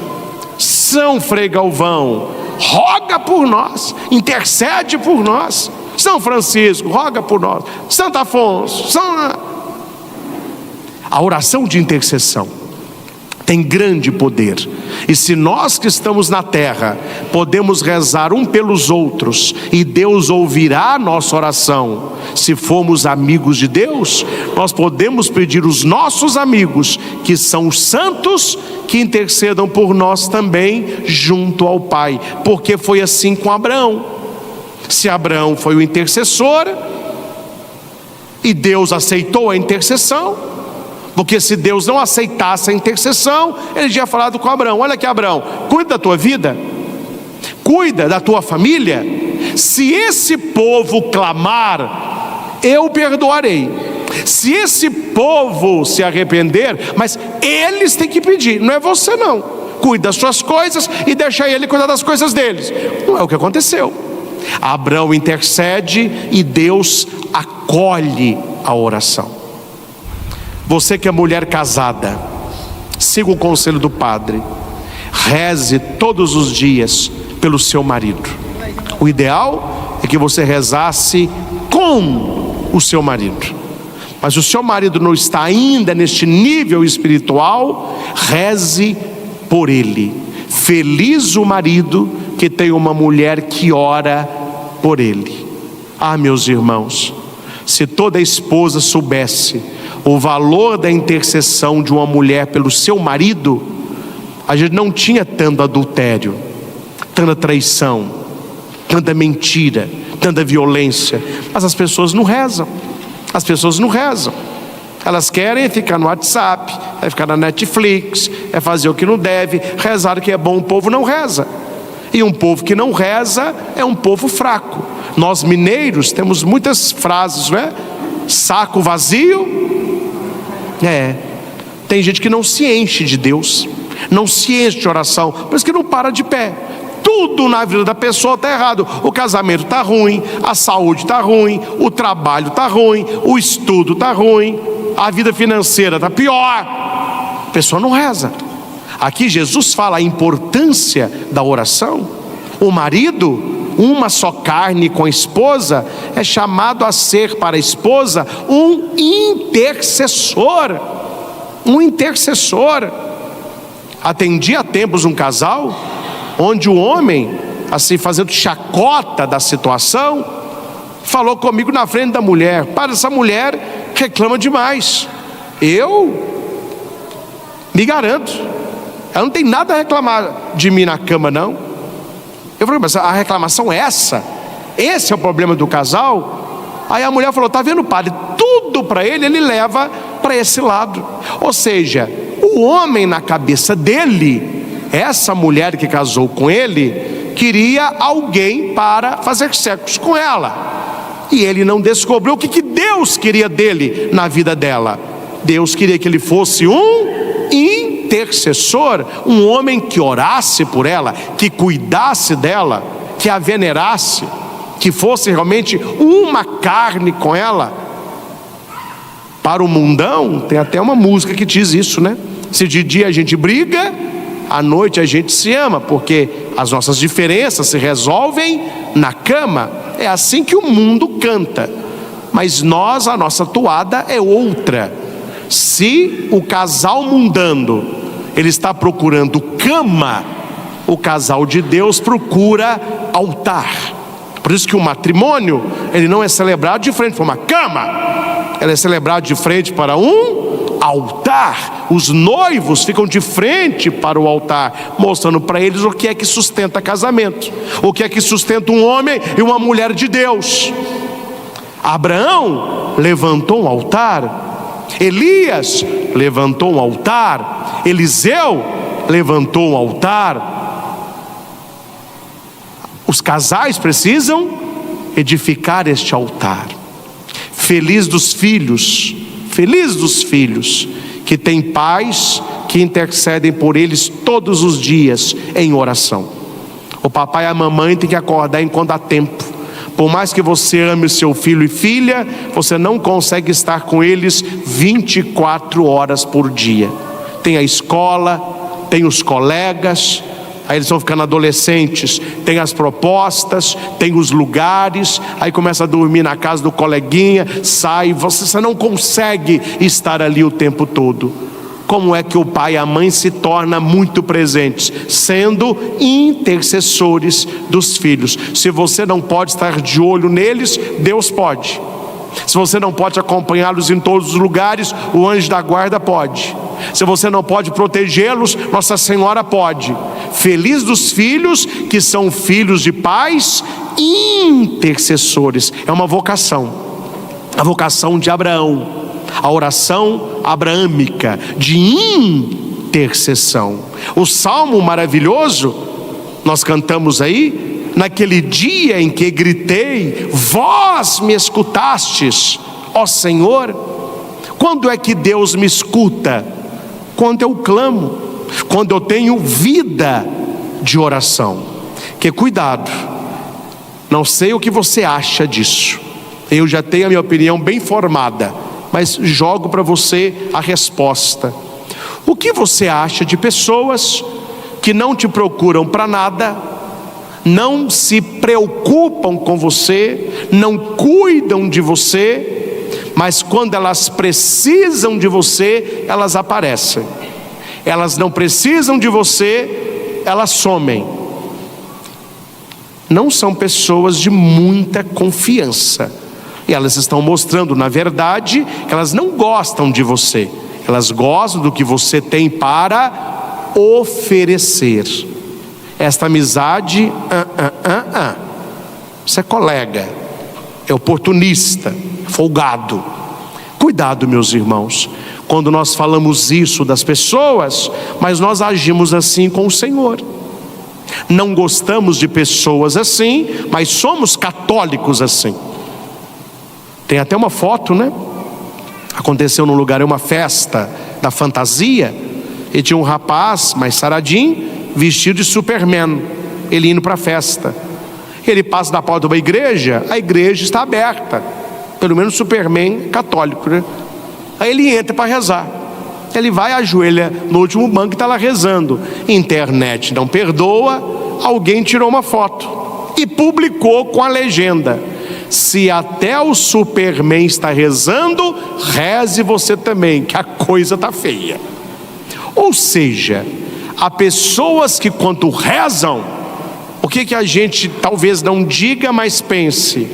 São Frei Galvão, roga por nós, intercede por nós. São Francisco, roga por nós. Santo Afonso, A oração de intercessão tem grande poder. E se nós que estamos na terra podemos rezar um pelos outros, e Deus ouvirá a nossa oração, se formos amigos de Deus, nós podemos pedir os nossos amigos, que são os santos, que intercedam por nós também junto ao Pai. Porque foi assim com Abraão. Se Abraão foi o intercessor e Deus aceitou a intercessão, porque se Deus não aceitasse a intercessão, ele tinha falado com Abraão: olha aqui, Abraão, cuida da tua vida, cuida da tua família. Se esse povo clamar, eu perdoarei. Se esse povo se arrepender, mas eles têm que pedir, não é você não. Cuida das suas coisas e deixa ele cuidar das coisas deles. Não é o que aconteceu. Abraão intercede e Deus acolhe a oração. Você que é mulher casada, siga o conselho do padre, reze todos os dias pelo seu marido. O ideal é que você rezasse com o seu marido, mas o seu marido não está ainda neste nível espiritual, reze por ele. Feliz o marido que tem uma mulher que ora por ele. Ah, meus irmãos, se toda esposa soubesse o valor da intercessão de uma mulher pelo seu marido, a gente não tinha tanto adultério, tanta traição, tanta mentira, tanta violência. Mas as pessoas não rezam. As pessoas não rezam. Elas querem ficar no WhatsApp, é ficar na Netflix, é fazer o que não deve. Rezar o que é bom, o povo não reza. E um povo que não reza é um povo fraco. Nós mineiros temos muitas frases, não é? Saco vazio. Tem gente que não se enche de Deus, não se enche de oração, por isso que não para de pé. Tudo na vida da pessoa está errado. O casamento está ruim, a saúde está ruim, o trabalho está ruim, o estudo está ruim, a vida financeira está pior. A pessoa não reza. Aqui Jesus fala a importância da oração. O marido, uma só carne com a esposa, é chamado a ser para a esposa um intercessor. Um intercessor. Atendi há tempos um casal onde o homem, assim fazendo chacota da situação, falou comigo na frente da mulher: para, essa mulher reclama demais. Eu me garanto, ela não tem nada a reclamar de mim na cama, não. Eu falei: mas a reclamação é essa? Esse é o problema do casal? Aí a mulher falou: tá vendo, padre, tudo para ele leva para esse lado. Ou seja, o homem na cabeça dele, essa mulher que casou com ele, queria alguém para fazer sexo com ela. e ele não descobriu o que Deus queria dele na vida dela. Deus queria que ele fosse um intercessor, um homem que orasse por ela, que cuidasse dela, que a venerasse, que fosse realmente uma carne com ela. Para o mundão, tem até uma música que diz isso, né? Se de dia a gente briga, à noite a gente se ama, porque as nossas diferenças se resolvem na cama. É assim que o mundo canta, mas nós, a nossa toada é outra. Se o casal mundano, ele está procurando cama, o casal de Deus procura altar. Por isso que o matrimônio, ele não é celebrado de frente para uma cama, ele é celebrado de frente para um altar. Os noivos ficam de frente para o altar, mostrando para eles o que é que sustenta casamento, o que é que sustenta um homem e uma mulher de Deus. Abraão levantou um altar, Elias levantou um altar, Eliseu levantou um altar. Os casais precisam edificar este altar. Feliz dos filhos que têm pais que intercedem por eles todos os dias em oração. O papai e a mamãe têm que acordar enquanto dá tempo. Por mais que você ame seu filho e filha, você não consegue estar com eles 24 horas por dia. Tem a escola, tem os colegas, aí eles vão ficando adolescentes, tem as propostas, tem os lugares, aí começa a dormir na casa do coleguinha, sai, você não consegue estar ali o tempo todo. Como é que o pai e a mãe se tornam muito presentes? Sendo intercessores dos filhos. Se você não pode estar de olho neles, Deus pode. Se você não pode acompanhá-los em todos os lugares, o anjo da guarda pode. Se você não pode protegê-los, Nossa Senhora pode. Feliz dos filhos que são filhos de pais intercessores. É uma vocação, a vocação de Abraão, a oração abraâmica de intercessão. O salmo maravilhoso, nós cantamos aí: naquele dia em que gritei, vós me escutastes, ó Senhor. Quando é que Deus me escuta? Quando eu clamo, quando eu tenho vida de oração. Que cuidado, não sei o que você acha disso, eu já tenho a minha opinião bem formada, mas jogo para você a resposta. O que você acha de pessoas que não te procuram para nada, não se preocupam com você, não cuidam de você, mas quando elas precisam de você, elas aparecem. Elas não precisam de você, elas somem. Não são pessoas de muita confiança. E elas estão mostrando, na verdade, que elas não gostam de você. Elas gostam do que você tem para oferecer. Esta amizade, isso é colega, é oportunista, folgado. Cuidado, meus irmãos, quando nós falamos isso das pessoas, mas nós agimos assim com o Senhor. Não gostamos de pessoas assim, mas somos católicos assim. Tem até uma foto, né? Aconteceu num lugar, uma festa da fantasia, e tinha um rapaz mais saradinho, vestido de Superman, ele indo para a festa. Ele passa da porta da igreja, a igreja está aberta, pelo menos Superman católico, né? Aí ele entra para rezar, ele vai, ajoelha no último banco e está lá rezando. Internet não perdoa, alguém tirou uma foto e publicou com a legenda: se até o Superman está rezando, reze você também, que a coisa está feia. Ou seja, há pessoas que quando rezam, o que a gente talvez não diga, mas pense: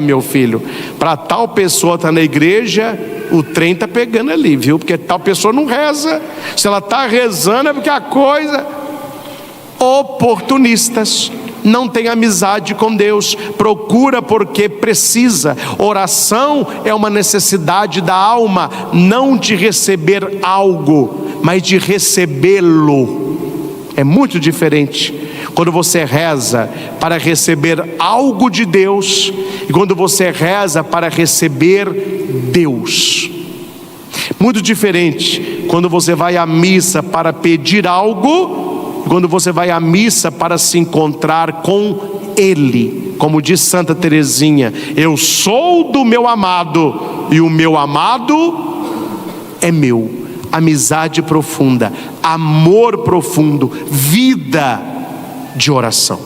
meu filho, para tal pessoa estar na igreja, o trem está pegando ali, viu? Porque tal pessoa não reza. Se ela está rezando é porque a coisa... Oportunistas, não tem amizade com Deus, procura porque precisa. Oração é uma necessidade da alma, não de receber algo, mas de recebê-lo. É muito diferente. quando você reza para receber algo de Deus e quando você reza para receber Deus. Muito diferente quando você vai à missa para pedir algo e quando você vai à missa para se encontrar com Ele. Como diz Santa Teresinha: eu sou do meu amado e o meu amado é meu. Amizade profunda, amor profundo, vida de oração.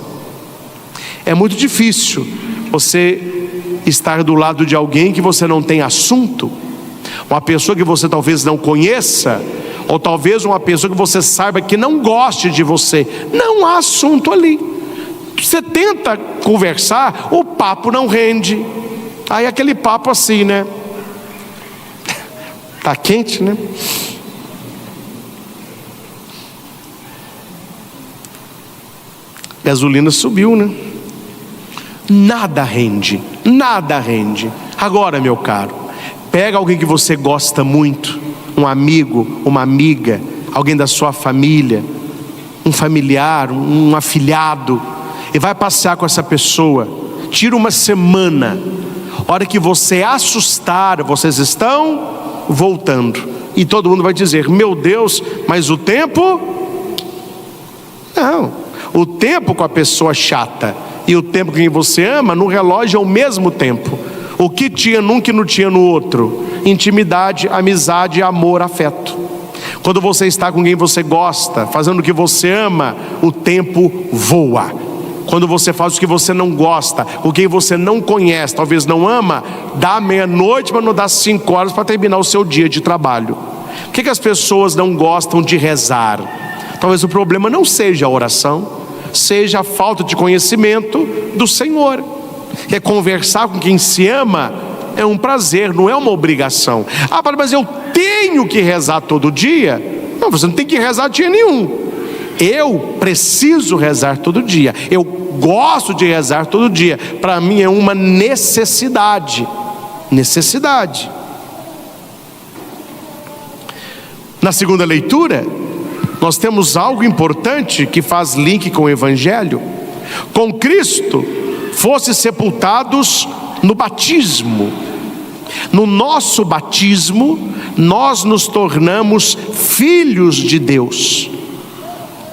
É muito difícil você estar do lado de alguém que você não tem assunto, uma pessoa que você talvez não conheça, ou talvez uma pessoa que você saiba que não goste de você. Não há assunto ali. Você tenta conversar, o papo não rende. Aí aquele papo assim, né? Tá quente, né? Gasolina subiu, né? Nada rende, nada rende. Agora, meu caro, pega alguém que você gosta muito, um amigo, uma amiga, alguém da sua família, um familiar, um afilhado, e vai passear com essa pessoa. Tira uma semana. A hora que você assustar, vocês estão voltando, e todo mundo vai dizer: meu Deus, mas o tempo? Não, o tempo com a pessoa chata e o tempo com quem você ama, no relógio é o mesmo tempo. O que tinha num que não tinha no outro: intimidade, amizade, amor, afeto. Quando você está com quem você gosta, fazendo o que você ama, o tempo voa. Quando você faz o que você não gosta, com quem você não conhece, talvez não ama, dá meia-noite, mas não dá 5 horas para terminar o seu dia de trabalho. Por que as pessoas não gostam de rezar? Talvez o problema não seja a oração, seja a falta de conhecimento do Senhor. Que conversar com quem se ama é um prazer, não é uma obrigação. Ah, mas eu tenho que rezar todo dia? Não, você não tem que rezar dia nenhum. Eu preciso rezar todo dia, eu gosto de rezar todo dia. Para mim é uma necessidade. Necessidade. Na segunda leitura, nós temos algo importante que faz link com o Evangelho. Com Cristo, fosse sepultados no batismo. No nosso batismo, nós nos tornamos filhos de Deus,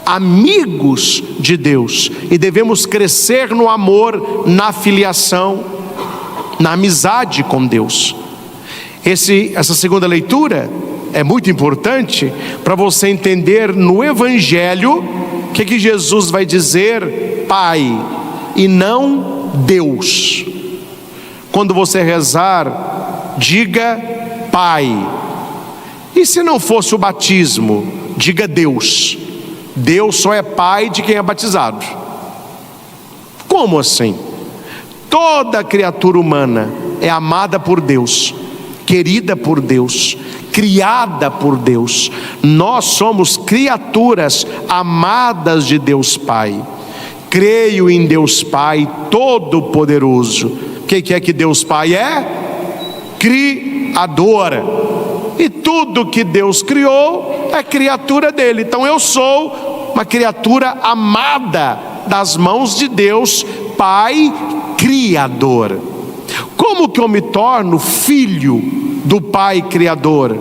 amigos de Deus, e devemos crescer no amor, na filiação, na amizade com Deus. Essa segunda leitura é muito importante para você entender no Evangelho o que Jesus vai dizer Pai e não Deus. Quando você rezar, diga Pai. E se não fosse o batismo, diga Deus. Deus só é pai de quem é batizado. Como assim? Toda criatura humana é amada por Deus, querida por Deus, criada por Deus. Nós somos criaturas amadas de Deus Pai. Creio em Deus Pai Todo-Poderoso. O que é que Deus Pai é? Criador. E tudo que Deus criou é criatura dele. Então eu sou uma criatura amada das mãos de Deus Pai Criador. Como que eu me torno filho do Pai Criador?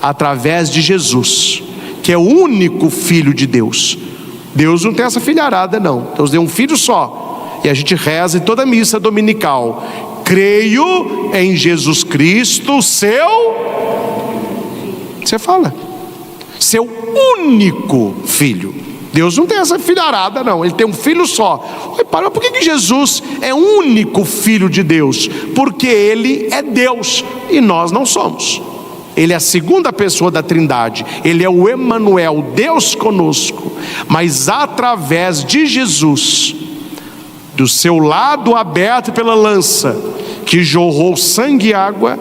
Através de Jesus, que é o único Filho de Deus. Deus não tem essa filharada não. Deus deu um filho só. E a gente reza em toda missa dominical: creio em Jesus Cristo, você fala, seu único filho. Deus não tem essa filharada não, ele tem um filho só. Repara, por que Jesus é o único filho de Deus? Porque ele é Deus e nós não somos. Ele é a segunda pessoa da Trindade, ele é o Emanuel, Deus conosco. Mas através de Jesus, do seu lado aberto pela lança, que jorrou sangue e água,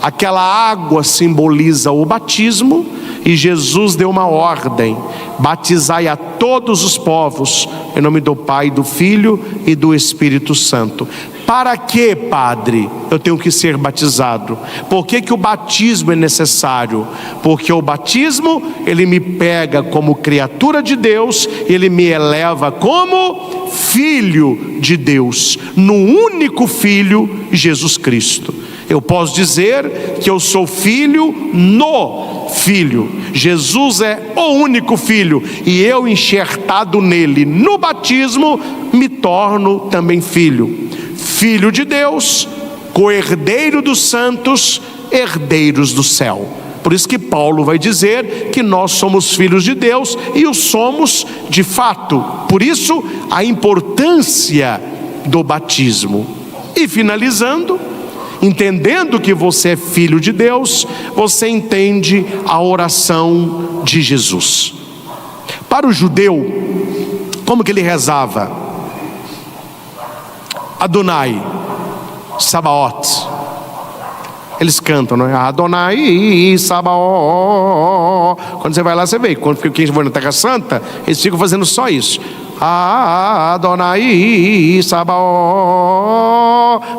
aquela água simboliza o batismo, e Jesus deu uma ordem: batizai a todos os povos, em nome do Pai, do Filho e do Espírito Santo. Para que, padre, eu tenho que ser batizado? Por que o batismo é necessário? Porque o batismo, ele me pega como criatura de Deus, ele me eleva como filho de Deus, no único Filho, Jesus Cristo. Eu posso dizer que eu sou filho no Filho. Jesus é o único Filho, e eu, enxertado nele no batismo, me torno também filho. Filho de Deus, co-herdeiro dos santos, herdeiros do céu. Por isso que Paulo vai dizer que nós somos filhos de Deus, e o somos de fato. Por isso a importância do batismo. E finalizando, entendendo que você é filho de Deus, você entende a oração de Jesus. Para o judeu, como que ele rezava? Adonai, Sabaoth. Eles cantam, não é? Adonai, Sabaoth. Quando você vai lá, você vê. Quando quem vai na Terra Santa, eles ficam fazendo só isso. Adonai, Sabaoth,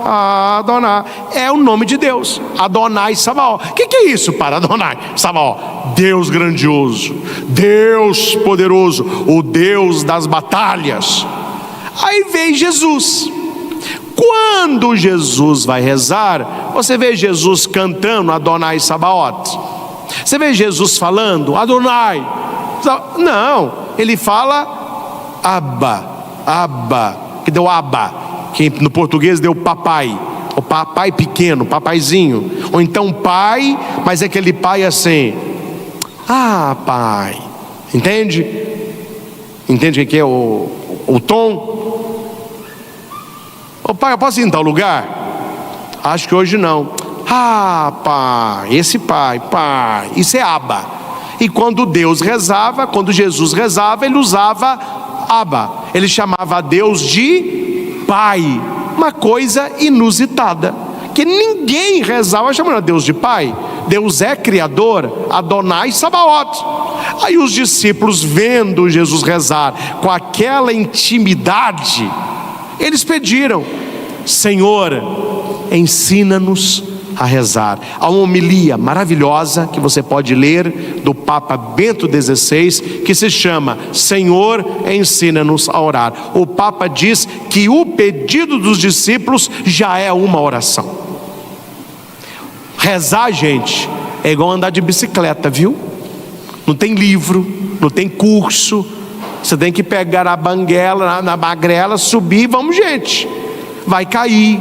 Adonai. É o nome de Deus. Adonai, Sabaoth. O que é isso para Adonai, Sabaoth? Deus grandioso, Deus poderoso, o Deus das batalhas. Aí vem Jesus. Quando Jesus vai rezar, você vê Jesus cantando Adonai Sabaoth? Você vê Jesus falando Adonai? Não, ele fala Abba, Abba, que deu Abba, que no português deu papai, o papai pequeno, papaizinho. Ou então pai, mas é aquele pai assim, pai, entende? Entende o que é o tom? Ô pai, eu posso ir em tal lugar? Acho que hoje não. Pai, esse pai, isso é Abba. E quando Deus rezava, quando Jesus rezava, ele usava Abba. Ele chamava a Deus de pai. Uma coisa inusitada, que ninguém rezava chamando a Deus de pai. Deus é criador, Adonai Sabaoth. Aí os discípulos, vendo Jesus rezar com aquela intimidade, eles pediram: Senhor, ensina-nos a rezar. Há uma homilia maravilhosa que você pode ler do Papa Bento XVI, que se chama Senhor, ensina-nos a orar. O Papa diz que o pedido dos discípulos já é uma oração. Rezar, gente, é igual andar de bicicleta, viu? Não tem livro, não tem curso. Você tem que pegar a banguela, na magrela, subir, vamos, gente. Vai cair,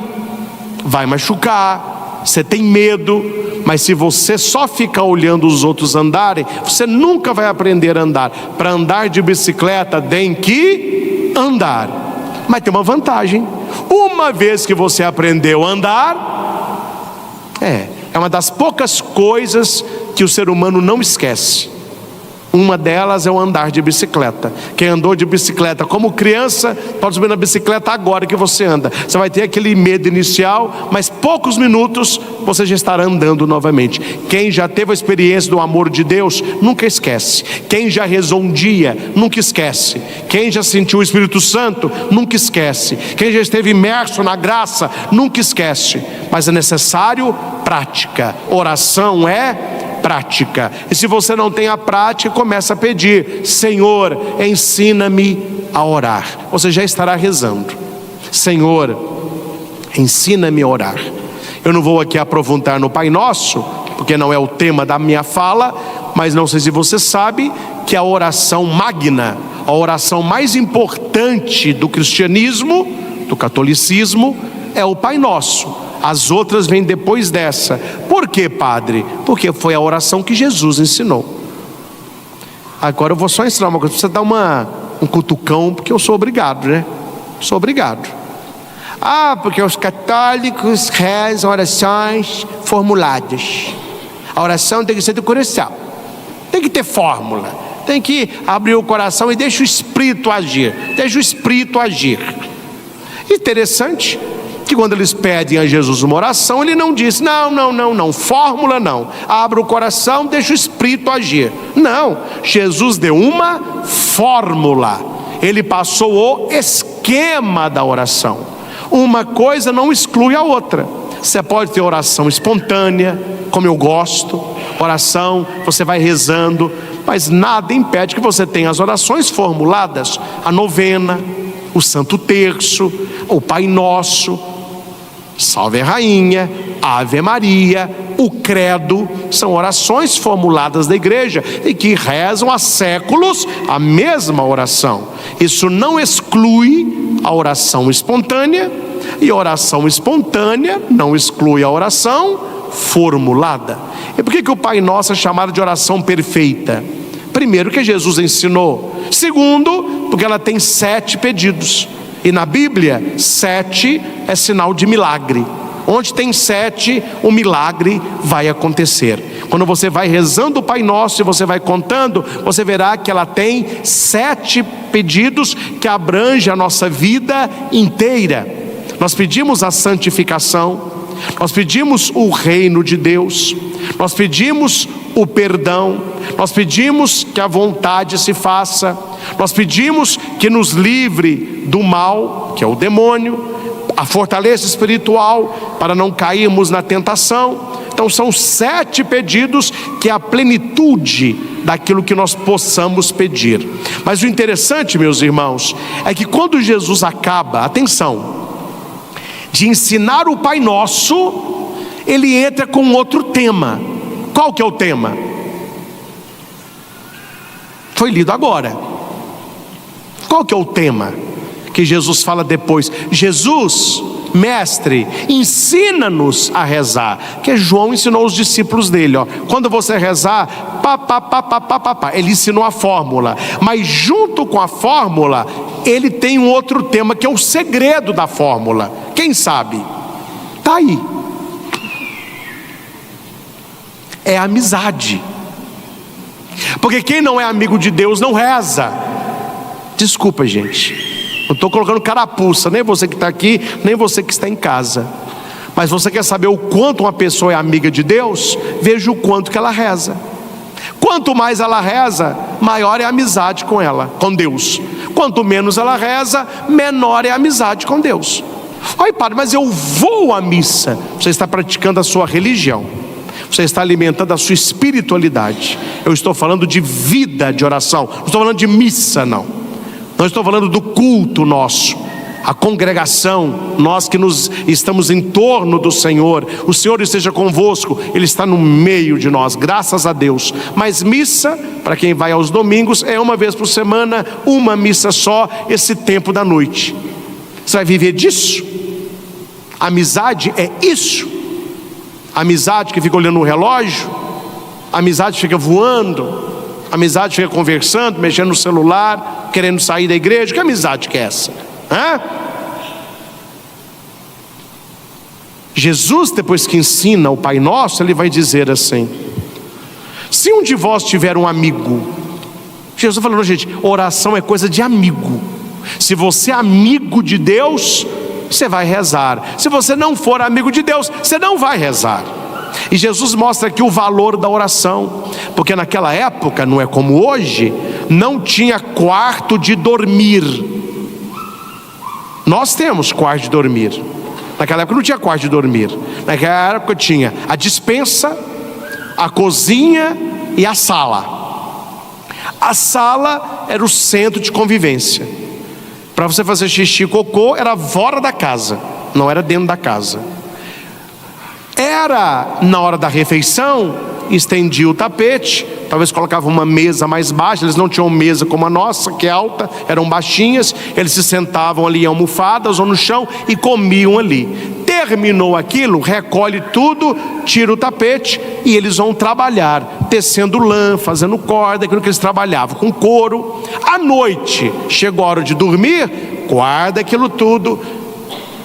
vai machucar, você tem medo, mas se você só ficar olhando os outros andarem, você nunca vai aprender a andar. Para andar de bicicleta tem que andar. Mas tem uma vantagem: uma vez que você aprendeu a andar, é uma das poucas coisas que o ser humano não esquece. Uma delas é o andar de bicicleta. Quem andou de bicicleta como criança, pode subir na bicicleta agora que você anda. Você vai ter aquele medo inicial, mas poucos minutos você já estará andando novamente. Quem já teve a experiência do amor de Deus, nunca esquece. Quem já rezou um dia, nunca esquece. Quem já sentiu o Espírito Santo, nunca esquece. Quem já esteve imerso na graça, nunca esquece. Mas é necessário prática. Oração é prática. E se você não tem a prática, começa a pedir: Senhor, ensina-me a orar. Você já estará rezando: Senhor, ensina-me a orar. Eu não vou aqui aprofundar no Pai Nosso, porque não é o tema da minha fala, mas não sei se você sabe que a oração magna, a oração mais importante do cristianismo, do catolicismo, é o Pai Nosso. As outras vêm depois dessa. Por quê, padre? Porque foi a oração que Jesus ensinou. Agora eu vou só ensinar uma coisa. Precisa dar um cutucão, porque eu sou obrigado, né? Sou obrigado. Porque os católicos rezam orações formuladas. A oração tem que ser do coração. Tem que ter fórmula. Tem que abrir o coração e deixa o Espírito agir. Deixa o Espírito agir. Interessante que quando eles pedem a Jesus uma oração, ele não diz: não, fórmula não, abra o coração, deixa o Espírito agir. Não, Jesus deu uma fórmula. Ele passou o esquema da oração. Uma coisa não exclui a outra. Você pode ter oração espontânea, como eu gosto, oração, você vai rezando, mas nada impede que você tenha as orações formuladas, a novena, o Santo Terço, o Pai Nosso, Salve a Rainha, Ave Maria, o Credo. São orações formuladas da igreja e que rezam há séculos a mesma oração. Isso não exclui a oração espontânea, e a oração espontânea não exclui a oração formulada. E por que o Pai Nosso é chamado de oração perfeita? Primeiro, que Jesus ensinou. Segundo, porque ela tem 7 pedidos. E na Bíblia, 7 é sinal de milagre. Onde tem 7, o milagre vai acontecer. Quando você vai rezando o Pai Nosso e você vai contando, você verá que ela tem 7 pedidos que abrangem a nossa vida inteira. Nós pedimos a santificação, nós pedimos o reino de Deus, nós pedimos o perdão, nós pedimos que a vontade se faça, nós pedimos que nos livre do mal, que é o demônio, a fortaleza espiritual para não cairmos na tentação. Então são 7 pedidos que é a plenitude daquilo que nós possamos pedir. Mas o interessante, meus irmãos, é que quando Jesus acaba, atenção, de ensinar o Pai Nosso, ele entra com outro tema. Qual que é o tema? Foi lido agora. Qual que é o tema que Jesus fala depois? Jesus, mestre, ensina-nos a rezar. Que João ensinou os discípulos dele, ó. Quando você rezar, ele ensinou a fórmula. Mas junto com a fórmula, ele tem um outro tema que é o segredo da fórmula. Quem sabe? Está aí. É a amizade. Porque quem não é amigo de Deus não reza. Desculpa, gente, não estou colocando carapuça, nem você que está aqui, nem você que está em casa. Mas você quer saber o quanto uma pessoa é amiga de Deus? Veja o quanto que ela reza. Quanto mais ela reza, maior é a amizade com ela, com Deus. Quanto menos ela reza, menor é a amizade com Deus. Oi, padre, mas eu vou à missa. Você está praticando a sua religião, você está alimentando a sua espiritualidade. Eu estou falando de vida de oração, não estou falando de missa, não. Não estou falando do culto nosso, a congregação, nós que estamos em torno do Senhor. O Senhor esteja convosco, Ele está no meio de nós, graças a Deus. Mas missa, para quem vai aos domingos, é uma vez por semana, uma missa só, esse tempo da noite. Você vai viver disso? Amizade é isso. Amizade que fica olhando no relógio, amizade que fica voando, amizade fica conversando, mexendo no celular, querendo sair da igreja. Que amizade que é essa? Jesus, depois que ensina o Pai Nosso, ele vai dizer assim: se um de vós tiver um amigo, Jesus falou, gente, oração é coisa de amigo. Se você é amigo de Deus, você vai rezar. Se você não for amigo de Deus, você não vai rezar. E Jesus mostra aqui o valor da oração, porque naquela época, não é como hoje, não tinha quarto de dormir. Nós temos quarto de dormir. Naquela época não tinha quarto de dormir. Naquela época tinha a despensa, a cozinha e a sala. A sala era o centro de convivência. Para você fazer xixi e cocô era fora da casa, não era dentro da casa. Era na hora da refeição, estendia o tapete, talvez colocava uma mesa mais baixa. Eles não tinham mesa como a nossa, que é alta, eram baixinhas. Eles se sentavam ali em almofadas ou no chão e comiam ali. Terminou aquilo, recolhe tudo, tira o tapete e eles vão trabalhar, tecendo lã, fazendo corda, aquilo que eles trabalhavam com couro. À noite, chegou a hora de dormir, guarda aquilo tudo,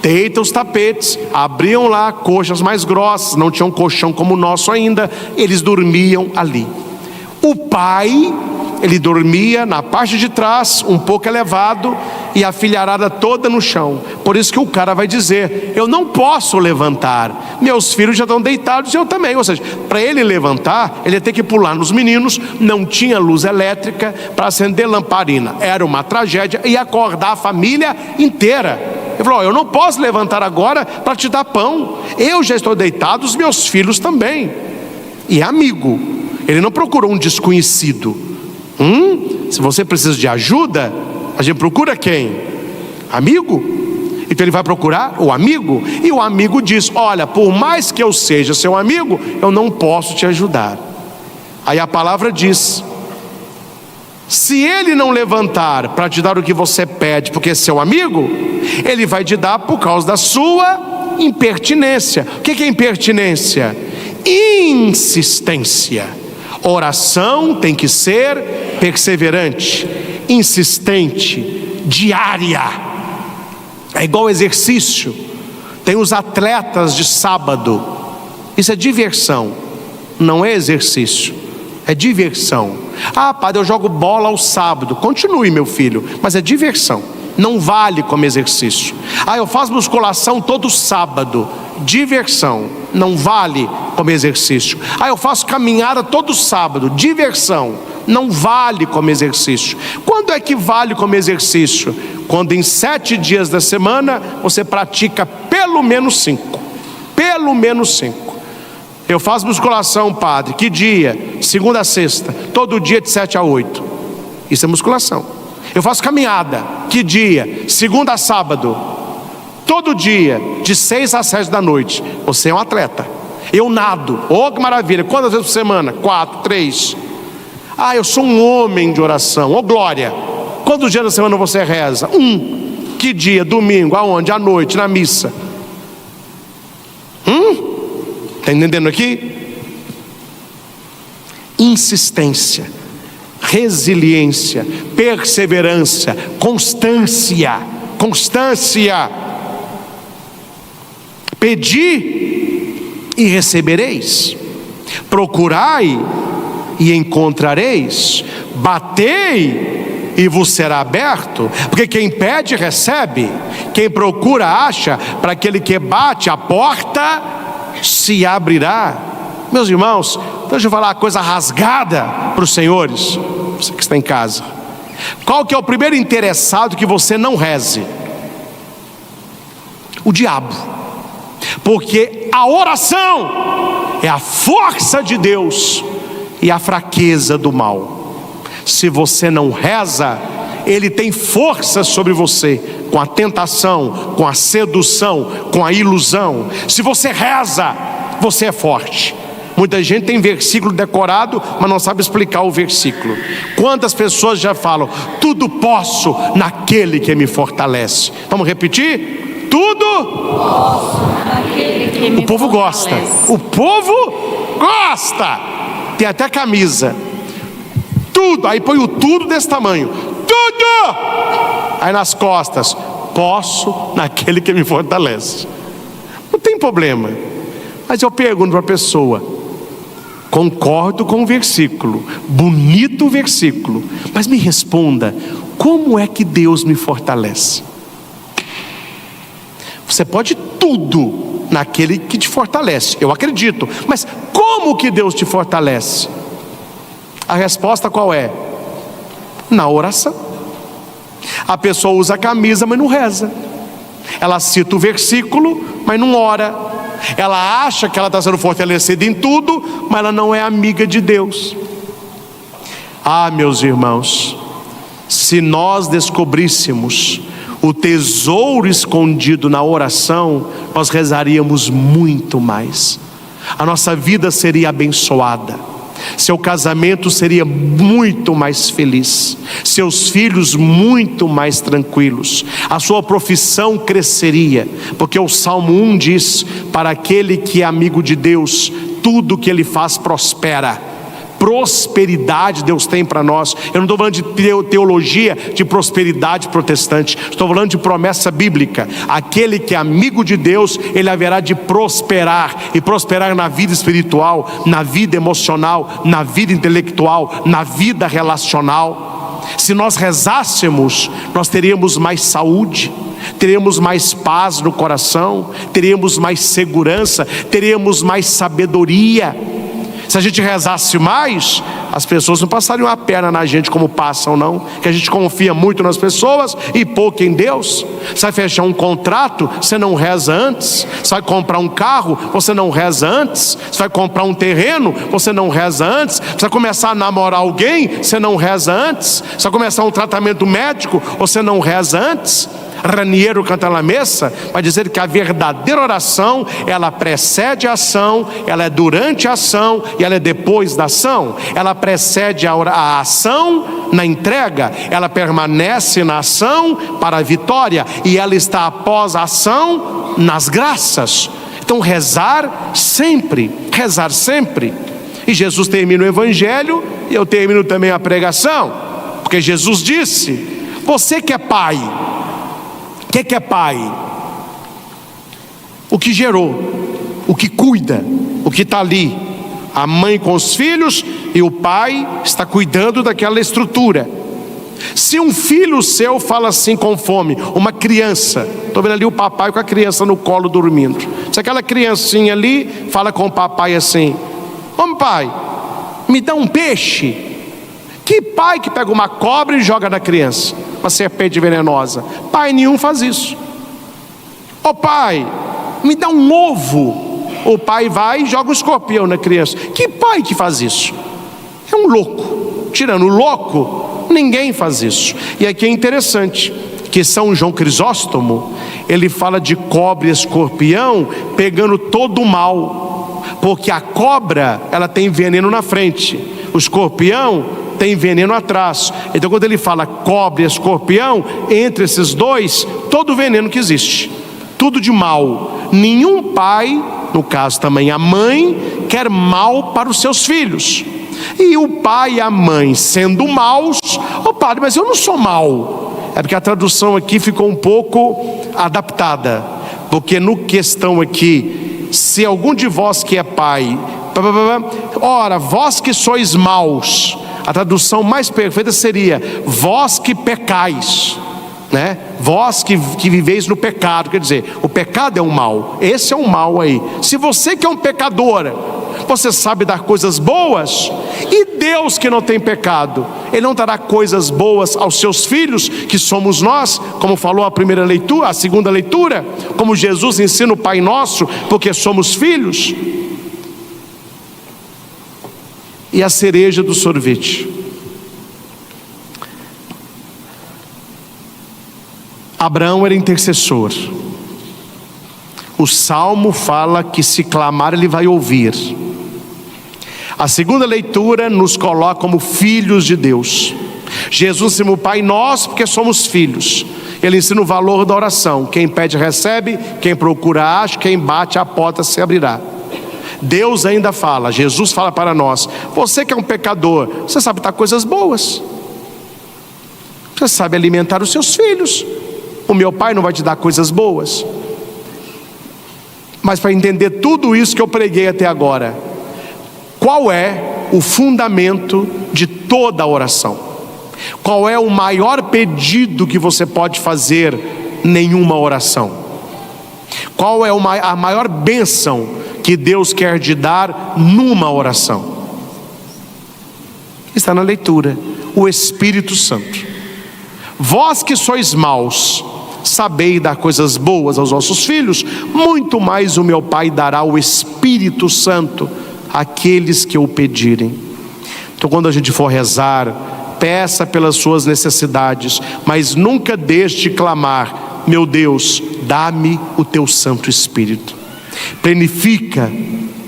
deita os tapetes, abriam lá coxas mais grossas, não tinham colchão como o nosso ainda, eles dormiam ali. O pai, ele dormia na parte de trás, um pouco elevado, e a filharada toda no chão. Por isso que o cara vai dizer: eu não posso levantar, meus filhos já estão deitados e eu também. Ou seja, para ele levantar, ele ia ter que pular nos meninos, não tinha luz elétrica para acender lamparina, era uma tragédia, e acordar a família inteira. Ele falou: eu não posso levantar agora para te dar pão, eu já estou deitado, os meus filhos também. E é amigo, ele não procurou um desconhecido. Se você precisa de ajuda, a gente procura quem? Amigo. Então ele vai procurar o amigo, e o amigo diz: olha, por mais que eu seja seu amigo, eu não posso te ajudar. Aí a palavra diz: se ele não levantar para te dar o que você pede, porque é seu amigo, ele vai te dar por causa da sua impertinência. O que é impertinência? Insistência. Oração tem que ser perseverante, insistente, diária. É igual exercício. Tem os atletas de sábado. Isso é diversão, não é exercício, é diversão. Ah, padre, eu jogo bola ao sábado. Continue, meu filho, mas é diversão, não vale como exercício. Ah, eu faço musculação todo sábado. Diversão, não vale como exercício. Ah, eu faço caminhada todo sábado. Diversão, não vale como exercício. Quando é que vale como exercício? Quando em 7 dias da semana você pratica pelo menos 5. Pelo menos 5. Eu faço musculação, padre, que dia? Segunda a sexta, todo dia de 7 a 8. Isso é musculação. Eu faço caminhada, que dia? Segunda a sábado, todo dia de 6 a 7 da noite. Você é um atleta. Eu nado, oh que maravilha. Quantas vezes por semana? 4, 3. Ah, eu sou um homem de oração, oh glória. Quantos dias da semana você reza? 1. Que dia? Domingo, aonde? À noite, na missa. Está entendendo aqui? Insistência, resiliência, perseverança, constância. Pedi e recebereis, procurai e encontrareis, batei e vos será aberto. Porque quem pede recebe, quem procura acha, para aquele que bate a porta se abrirá. Meus irmãos, deixa eu falar uma coisa rasgada para os senhores, você que está em casa. Qual que é o primeiro interessado que você não reze? O diabo. Porque a oração é a força de Deus e a fraqueza do mal. Se você não reza, ele tem força sobre você, com a tentação, com a sedução, com a ilusão. Se você reza, você é forte. Muita gente tem versículo decorado, mas não sabe explicar o versículo. Quantas pessoas já falam: tudo posso naquele que me fortalece? Vamos repetir? Tudo posso naquele que me fortalece. O povo gosta. O povo gosta. Tem até camisa. Tudo. Aí põe o tudo desse tamanho. Tudo. Aí nas costas: posso naquele que me fortalece. Não tem problema. Mas eu pergunto para a pessoa: concordo com o versículo, bonito o versículo, mas me responda, como é que Deus me fortalece? Você pode tudo naquele que te fortalece, eu acredito, mas como que Deus te fortalece? A resposta qual é? Na oração. A pessoa usa a camisa, mas não reza. Ela cita o versículo, mas não ora. Ela acha que ela está sendo fortalecida em tudo, mas ela não é amiga de Deus. Ah, meus irmãos, se nós descobríssemos o tesouro escondido na oração, nós rezaríamos muito mais. A nossa vida seria abençoada, seu casamento seria muito mais feliz, seus filhos muito mais tranquilos, a sua profissão cresceria, porque o Salmo 1 diz: para aquele que é amigo de Deus, tudo que ele faz prospera. Prosperidade Deus tem para nós. Eu não estou falando de teologia de prosperidade protestante, estou falando de promessa bíblica. Aquele que é amigo de Deus, ele haverá de prosperar, e prosperar na vida espiritual, na vida emocional, na vida intelectual, na vida relacional. Se nós rezássemos, nós teríamos mais saúde, teríamos mais paz no coração, teríamos mais segurança, teríamos mais sabedoria. Se a gente rezasse mais, as pessoas não passariam a perna na gente como passam, não. Que a gente confia muito nas pessoas e pouco em Deus. Você vai fechar um contrato, você não reza antes. Você vai comprar um carro, você não reza antes. Você vai comprar um terreno, você não reza antes. Você vai começar a namorar alguém, você não reza antes. Você vai começar um tratamento médico, você não reza antes. Raniero Cantalamessa vai dizer que a verdadeira oração, ela precede a ação, ela é durante a ação e ela é depois da ação. Ela precede a ação na entrega, ela permanece na ação para a vitória e ela está após a ação nas graças. Então rezar sempre, rezar sempre. E Jesus termina o evangelho e eu termino também a pregação, porque Jesus disse: você que é pai, o que é pai? O que gerou, o que cuida, o que está ali. A mãe com os filhos e o pai está cuidando daquela estrutura. Se um filho seu fala assim com fome, uma criança, estou vendo ali o papai com a criança no colo dormindo. Se aquela criancinha ali fala com o papai assim: ô pai, me dá um peixe. Que pai que pega uma cobra e joga na criança? Uma serpente venenosa. Pai nenhum faz isso. Ô pai, me dá um ovo. O pai vai e joga um escorpião na criança. Que pai que faz isso? É um louco. Tirando o louco, ninguém faz isso. E aqui é interessante que São João Crisóstomo, ele fala de cobra e escorpião pegando todo o mal, porque a cobra, ela tem veneno na frente, o escorpião tem veneno atrás. Então quando ele fala cobra e escorpião, entre esses dois, todo o veneno que existe, tudo de mal. Nenhum pai, no caso também a mãe, quer mal para os seus filhos. E o pai e a mãe sendo maus: ô padre, mas eu não sou mau. É porque a tradução aqui ficou um pouco adaptada, porque no questão aqui, se algum de vós que é pai, ora, vós que sois maus, a tradução mais perfeita seria: vós que pecais, né? Vós que viveis no pecado. Quer dizer, o pecado é um mal. Esse é um mal aí. Se você que é um pecador, você sabe dar coisas boas, e Deus que não tem pecado, Ele não dará coisas boas aos seus filhos, que somos nós, como falou a primeira leitura, a segunda leitura, como Jesus ensina o Pai Nosso, porque somos filhos. E a cereja do sorvete: Abraão era intercessor. O Salmo fala que se clamar ele vai ouvir. A segunda leitura nos coloca como filhos de Deus. Jesus ensina o Pai Nosso porque somos filhos. Ele ensina o valor da oração: quem pede recebe, quem procura acha, quem bate a porta se abrirá. Deus ainda fala, Jesus fala para nós: você que é um pecador, você sabe dar coisas boas, você sabe alimentar os seus filhos. O meu pai não vai te dar coisas boas? Mas para entender tudo isso que eu preguei até agora, qual é o fundamento de toda a oração? Qual é o maior pedido que você pode fazer nenhuma oração? Qual é a maior bênção que Deus quer te dar numa oração? Está na leitura: o Espírito Santo. Vós que sois maus, sabei dar coisas boas aos vossos filhos, muito mais o meu Pai dará o Espírito Santo àqueles que o pedirem. Então quando a gente for rezar, peça pelas suas necessidades, mas nunca deixe de clamar: meu Deus, dá-me o teu Santo Espírito. Plenifica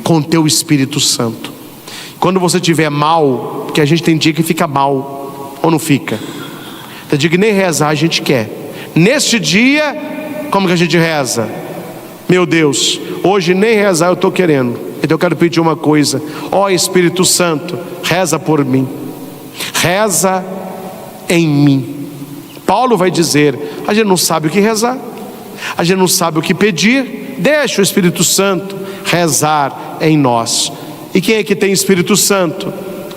com teu Espírito Santo. Quando você estiver mal, porque a gente tem dia que fica mal, ou não fica? Tem dia que nem rezar a gente quer. Neste dia, como que a gente reza? Meu Deus, hoje nem rezar eu estou querendo. Então eu quero pedir uma coisa: ó Espírito Santo, reza por mim, reza em mim. Paulo vai dizer: a gente não sabe o que rezar, a gente não sabe o que pedir, deixa o Espírito Santo rezar em nós. E quem é que tem Espírito Santo?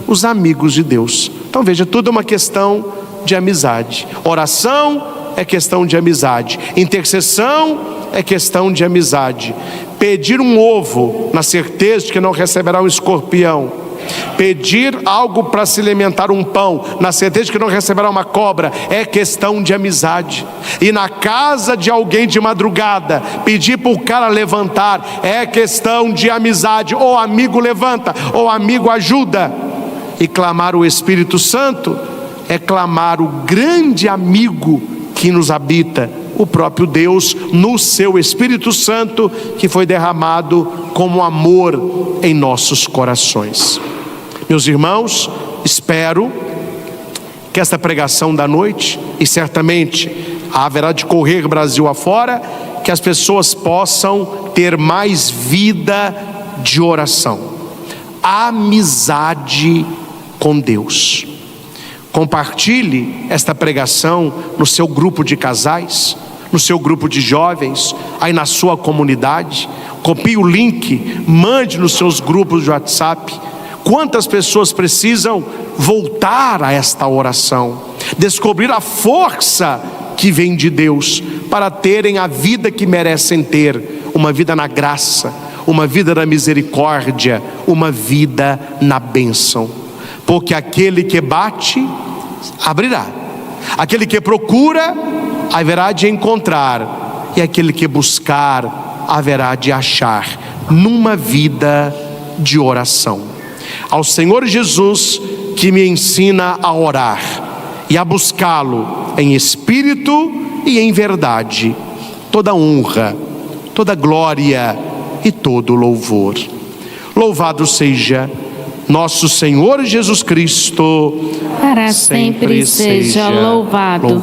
Os amigos de Deus. Então veja, tudo é uma questão de amizade. Oração é questão de amizade, intercessão é questão de amizade. Pedir um ovo na certeza de que não receberá um escorpião, pedir algo para se alimentar, um pão, na certeza de que não receberá uma cobra, é questão de amizade. E na casa de alguém de madrugada, pedir para o cara levantar, é questão de amizade. Ou amigo levanta, ou amigo ajuda. E clamar o Espírito Santo é clamar o grande amigo que nos habita, o próprio Deus, no seu Espírito Santo, que foi derramado como amor em nossos corações. Meus irmãos, espero que esta pregação da noite, e certamente haverá de correr Brasil afora, que as pessoas possam ter mais vida de oração, amizade com Deus. Compartilhe esta pregação no seu grupo de casais, no seu grupo de jovens, aí na sua comunidade. Copie o link, mande nos seus grupos de WhatsApp. Quantas pessoas precisam voltar a esta oração, descobrir a força que vem de Deus, para terem a vida que merecem ter, uma vida na graça, uma vida na misericórdia, uma vida na bênção. Porque aquele que bate, abrirá. Aquele que procura, haverá de encontrar. E aquele que buscar, haverá de achar. Numa vida de oração. Ao Senhor Jesus, que me ensina a orar e a buscá-lo em espírito e em verdade, toda honra, toda glória e todo louvor. Louvado seja nosso Senhor Jesus Cristo, para sempre seja louvado.